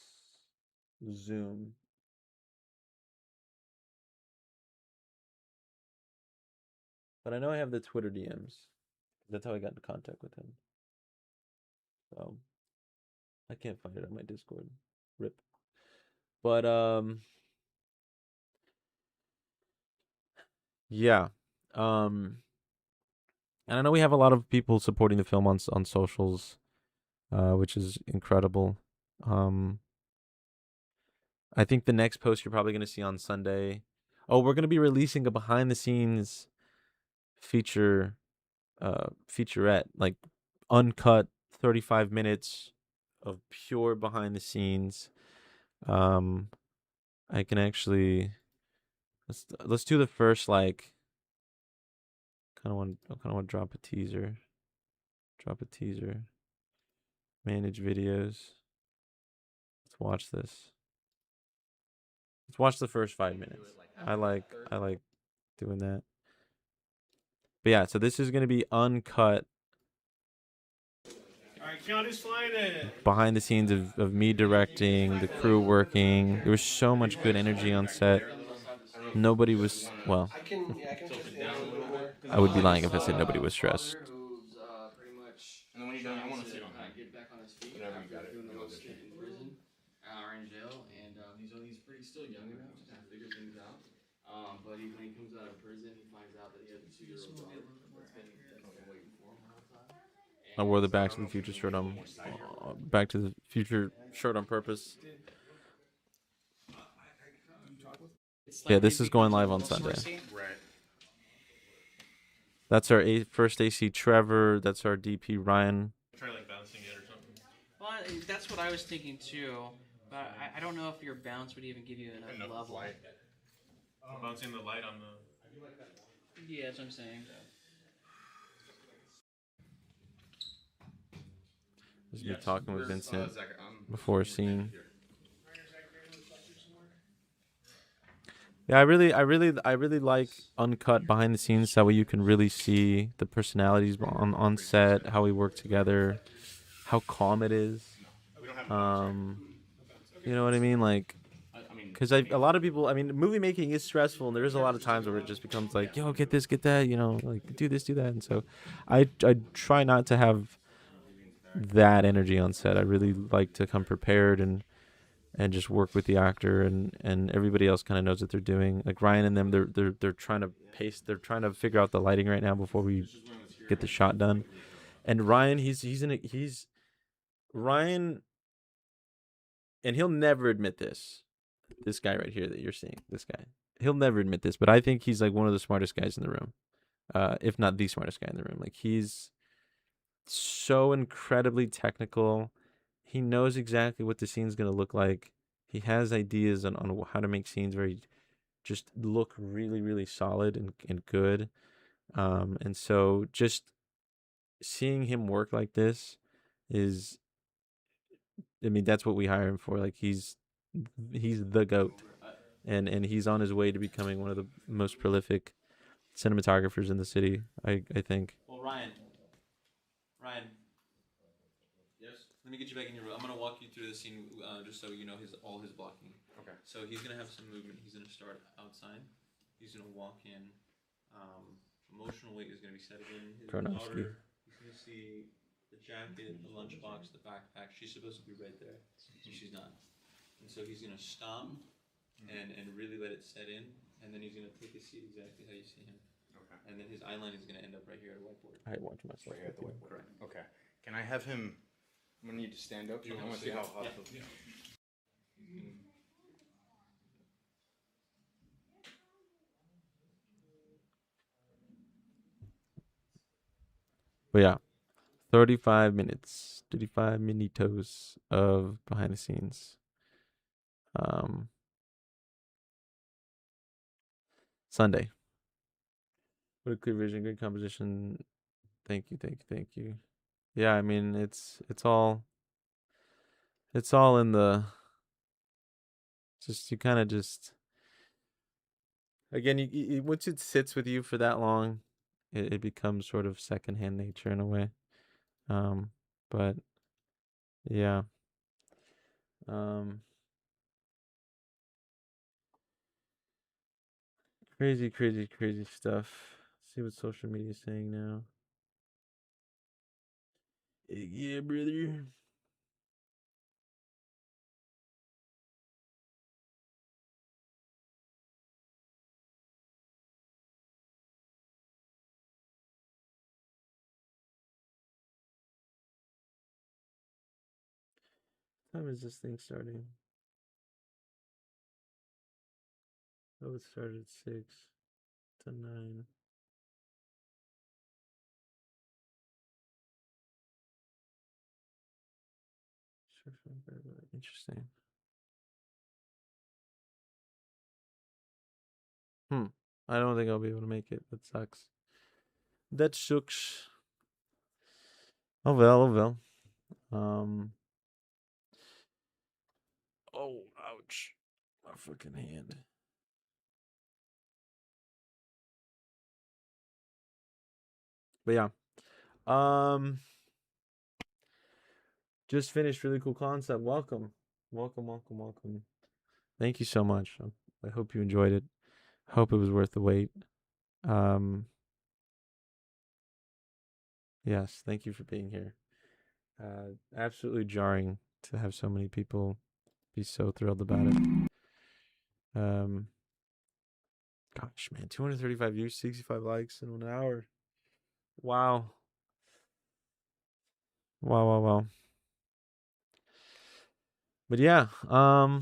Zoom. But I know I have the Twitter DMs. That's how I got into contact with him. So I can't find it on my Discord. Rip. But yeah. And I know we have a lot of people supporting the film on socials, which is incredible. I think the next post you're probably going to see on Sunday. Oh, we're going to be releasing a behind the scenes featurette, like uncut 35 minutes of pure behind the scenes. I can actually let's do the first like kind of want to drop a teaser. Manage videos. Let's watch this. Let's watch the first 5 minutes. I like doing that. But yeah, so this is going to be uncut. All right, Keanu's flying in. Behind the scenes of me directing, the crew working. There was so much good energy on set. Nobody was, well, I would be lying if I said nobody was stressed. And then when you're done, I want to sit on that. Get back on his feet after doing a little stint in prison or in jail, and he's pretty still young enough to kind of figure things out. But when he comes out of prison, he finds out that he has a 2-year-old daughter that's been waiting for him the whole time. I wore the Back to the Future shirt on, Back to the Future shirt on purpose. Yeah, this is going live on Sunday. That's our first AC Trevor. That's our DP Ryan. Try like bouncing it or something. Well, that's what I was thinking too. But I don't know if your bounce would even give you enough level. Light. Bouncing the light on the. Yeah, that's what I'm saying. Just be talking with Vincent before a scene. Yeah, I really like uncut behind the scenes. That way you can really see the personalities on set, how we work together, how calm it is. You know what I mean? Like, because a lot of people, I mean, movie making is stressful, and there is a lot of times where it just becomes like, yo, get this, get that, you know, like do this, do that, and so I try not to have that energy on set. I really like to come prepared and just work with the actor, and everybody else kind of knows what they're doing. Like Ryan and them, they're trying to pace. They're trying to figure out the lighting right now before we get the shot done. And Ryan, he's Ryan, and he'll never admit this. This guy right here that you're seeing, this guy, he'll never admit this, but I think he's like one of the smartest guys in the room, if not the smartest guy in the room. Like he's so incredibly technical. He knows exactly what the scene's going to look like. He has ideas on how to make scenes just look really, really solid and good. And so just seeing him work like this is, I mean, that's what we hire him for. Like he's the GOAT. And he's on his way to becoming one of the most prolific cinematographers in the city, I think. Well, Ryan. Let me get you back in your room. I'm gonna walk you through the scene just so you know all his blocking. Okay. So he's gonna have some movement. He's gonna start outside. He's gonna walk in. Emotional weight is gonna be set again. Karnovsky. He's gonna see the jacket, the lunchbox, the backpack. She's supposed to be right there, and she's not. And so he's gonna stop and really let it set in, and then he's gonna take his seat exactly how you see him. Okay. And then his eyeline is gonna end up right here at the whiteboard. I watch myself. Right here at the whiteboard. Okay. Can I have him? I'm gonna need to stand up. I want to see how hot. Yeah. But yeah, 35 minutes, 35 minutos of behind the scenes. Sunday. What a clear vision, good composition. Thank you. Yeah, I mean it's all in the, just you kind of just, again, you once it sits with you for that long, it becomes sort of secondhand nature in a way. But yeah. Crazy stuff. See what social media is saying now. Yeah, brother. What time is this thing starting? Oh, it started at 6 to 9. Interesting. I don't think I'll be able to make it. That sucks. That sucks. Oh well, oh well. Oh, ouch. My fucking hand. But yeah. Just finished really cool concept. Welcome. Welcome, welcome, welcome. Thank you so much. I hope you enjoyed it. Hope it was worth the wait. Yes, thank you for being here. Absolutely jarring to have so many people be so thrilled about it. Gosh, man, 235 views, 65 likes in 1 hour. Wow. Wow, wow, wow. But yeah, I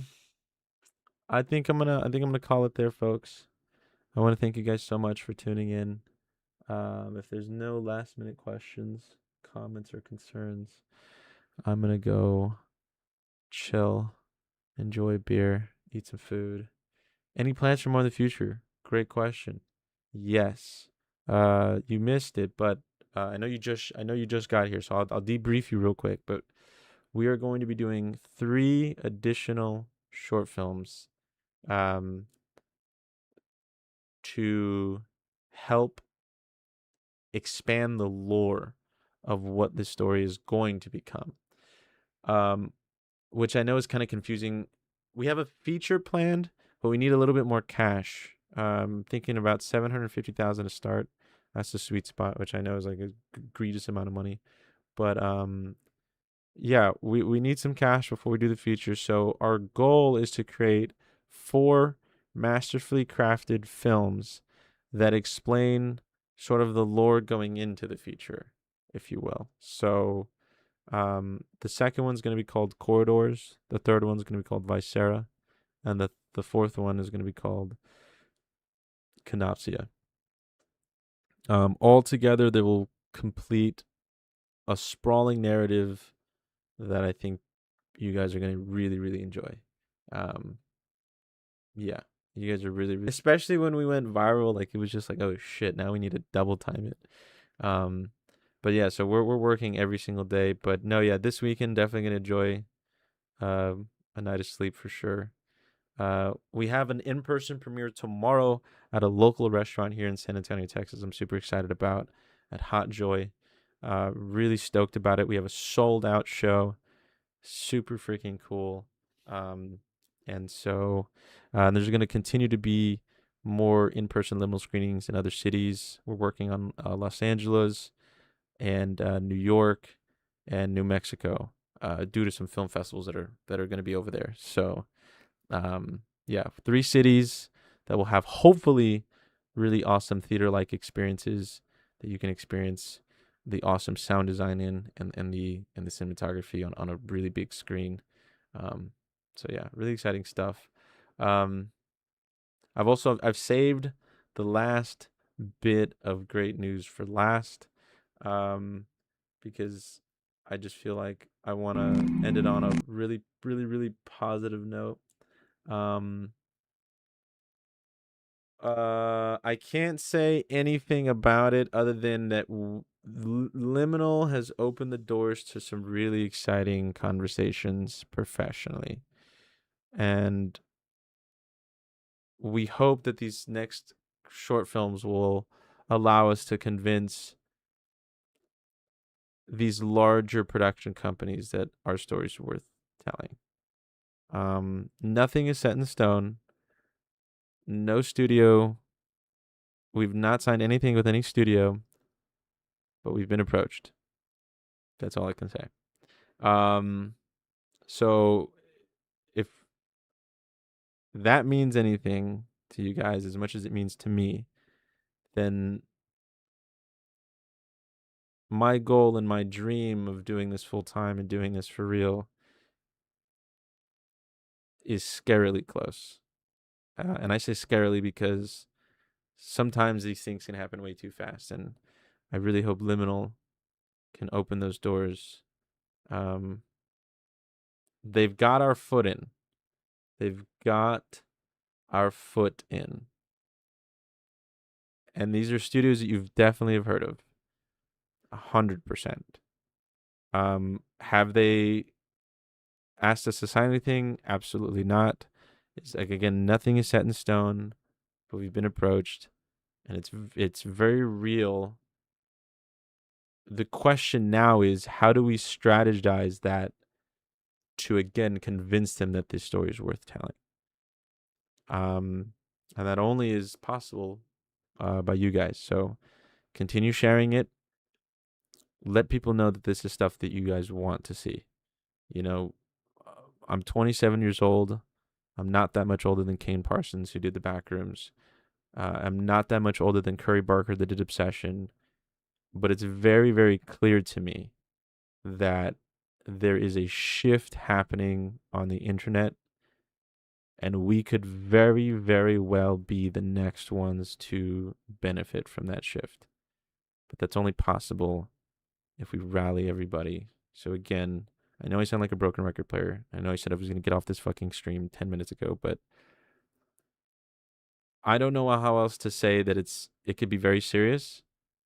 think I'm gonna call it there, folks. I want to thank you guys so much for tuning in. If there's no last minute questions, comments, or concerns, I'm gonna go chill, enjoy a beer, eat some food. Any plans for more in the future? Great question. Yes. You missed it, but I know you just got here, so I'll debrief you real quick. But we are going to be doing 3 additional short films, to help expand the lore of what this story is going to become. Which I know is kind of confusing. We have a feature planned, but we need a little bit more cash. Thinking about 750,000 to start. That's the sweet spot, which I know is like a egregious amount of money. But yeah, we need some cash before we do the feature. So our goal is to create 4 masterfully crafted films that explain sort of the lore going into the feature, if you will. So the second one's going to be called Corridors. The third one's going to be called Viscera. And the fourth one is going to be called Canopsia. All together, they will complete a sprawling narrative that I think you guys are going to really, really enjoy. Yeah, you guys are really, really, especially when we went viral. Like it was just like, oh shit, now we need to double time it. But yeah, so we're working every single day. But no, yeah, this weekend definitely gonna enjoy a night of sleep for sure. We have an in-person premiere tomorrow at a local restaurant here in San Antonio, Texas. I'm super excited about at Hot Joy. Really stoked about it. We have a sold-out show. Super freaking cool. And so there's going to continue to be more in-person liminal screenings in other cities. We're working on Los Angeles and New York and New Mexico due to some film festivals that are going to be over there. So yeah, 3 cities that will have hopefully really awesome theater-like experiences that you can experience the awesome sound design in and the cinematography on a really big screen. So yeah, really exciting stuff. I've saved the last bit of great news for last, because I just feel like I want to end it on a really, really, really positive note. I can't say anything about it other than that Liminal has opened the doors to some really exciting conversations professionally. And we hope that these next short films will allow us to convince these larger production companies that our stories are worth telling. Nothing is set in stone. No studio. We've not signed anything with any studio, but we've been approached. That's all I can say. So if that means anything to you guys as much as it means to me, then my goal and my dream of doing this full time and doing this for real is scarily close. And I say scarily because sometimes these things can happen way too fast. And I really hope Liminal can open those doors. They've got our foot in. They've got our foot in. And these are studios that you've definitely have heard of. 100%. Have they asked us to sign anything? Absolutely not. It's like, again, nothing is set in stone, but we've been approached, and it's very real. The question now is, how do we strategize that to, again, convince them that this story is worth telling? And that only is possible by you guys. So continue sharing it. Let people know that this is stuff that you guys want to see. You know, I'm 27 years old. I'm not that much older than Kane Parsons, who did the Backrooms. I'm not that much older than Curry Barker, that did Obsession. But it's very, very clear to me that there is a shift happening on the internet, and we could very, very well be the next ones to benefit from that shift. But that's only possible if we rally everybody. So again, I know I sound like a broken record player. I know I said I was going to get off this fucking stream 10 minutes ago, but I don't know how else to say that it could be very serious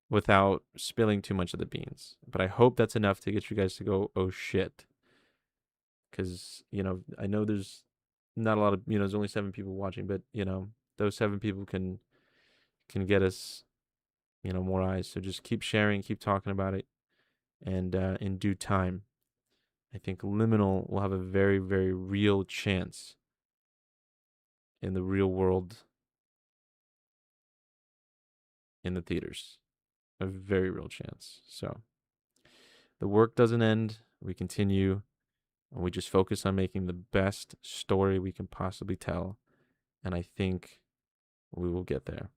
without spilling too much of the beans. But I hope that's enough to get you guys to go, oh shit. Because, you know, I know there's not a lot of, you know, there's only 7 people watching, but, you know, those 7 people can get us, you know, more eyes. So just keep sharing, keep talking about it. And in due time, I think Liminal will have a very, very real chance in the real world in the theaters. A very real chance. So the work doesn't end. We continue, and we just focus on making the best story we can possibly tell. And I think we will get there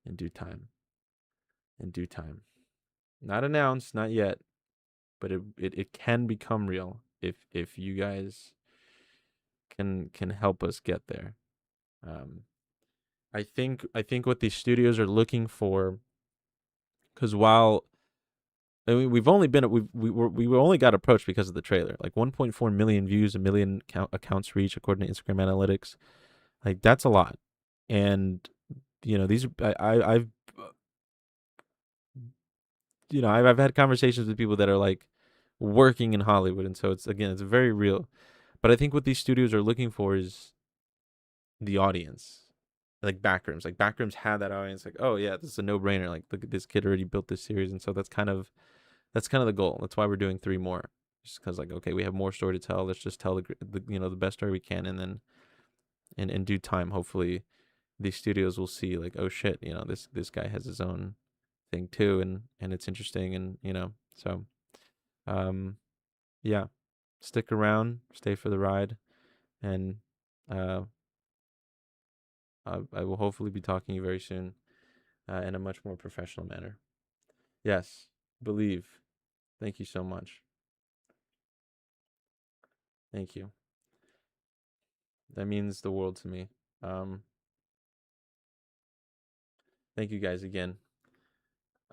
in due time. In due time. Not announced, not yet, but it can become real if you guys can help us get there. I think what these studios are looking for, because while I mean, we only got approached because of the trailer. Like 1.4 million views, 1 million accounts reach according to Instagram analytics. Like that's a lot, and you know these I've had conversations with people that are like working in Hollywood, and so it's very real. But I think what these studios are looking for is the audience, like Backrooms. Like Backrooms had that audience. Like, oh yeah, this is a no-brainer. Like, look at this kid already built this series, and so that's kind of the goal. That's why we're doing 3 more. Just because, like, okay, we have more story to tell. Let's just tell the best story we can, and then in due time, hopefully, these studios will see like, oh shit, you know, this guy has his own thing too, and it's interesting, and you know, so, yeah, stick around, stay for the ride, and I will hopefully be talking to you very soon, in a much more professional manner. Yes, believe. Thank you so much. Thank you. That means the world to me. Thank you guys again.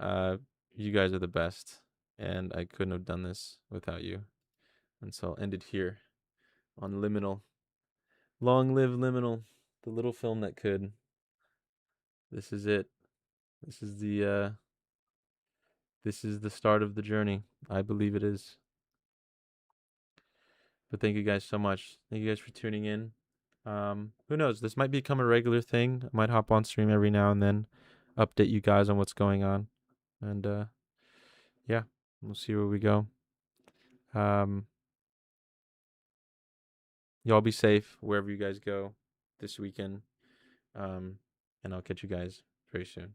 You guys are the best, and I couldn't have done this without you. And so I'll end it here on Liminal. Long live Liminal, the little film that could. This is it. This is the start of the journey. I believe it is. But thank you guys so much. Thank you guys for tuning in. Who knows? This might become a regular thing. I might hop on stream every now and then, update you guys on what's going on. And yeah, we'll see where we go. Y'all be safe wherever you guys go this weekend. And I'll catch you guys very soon.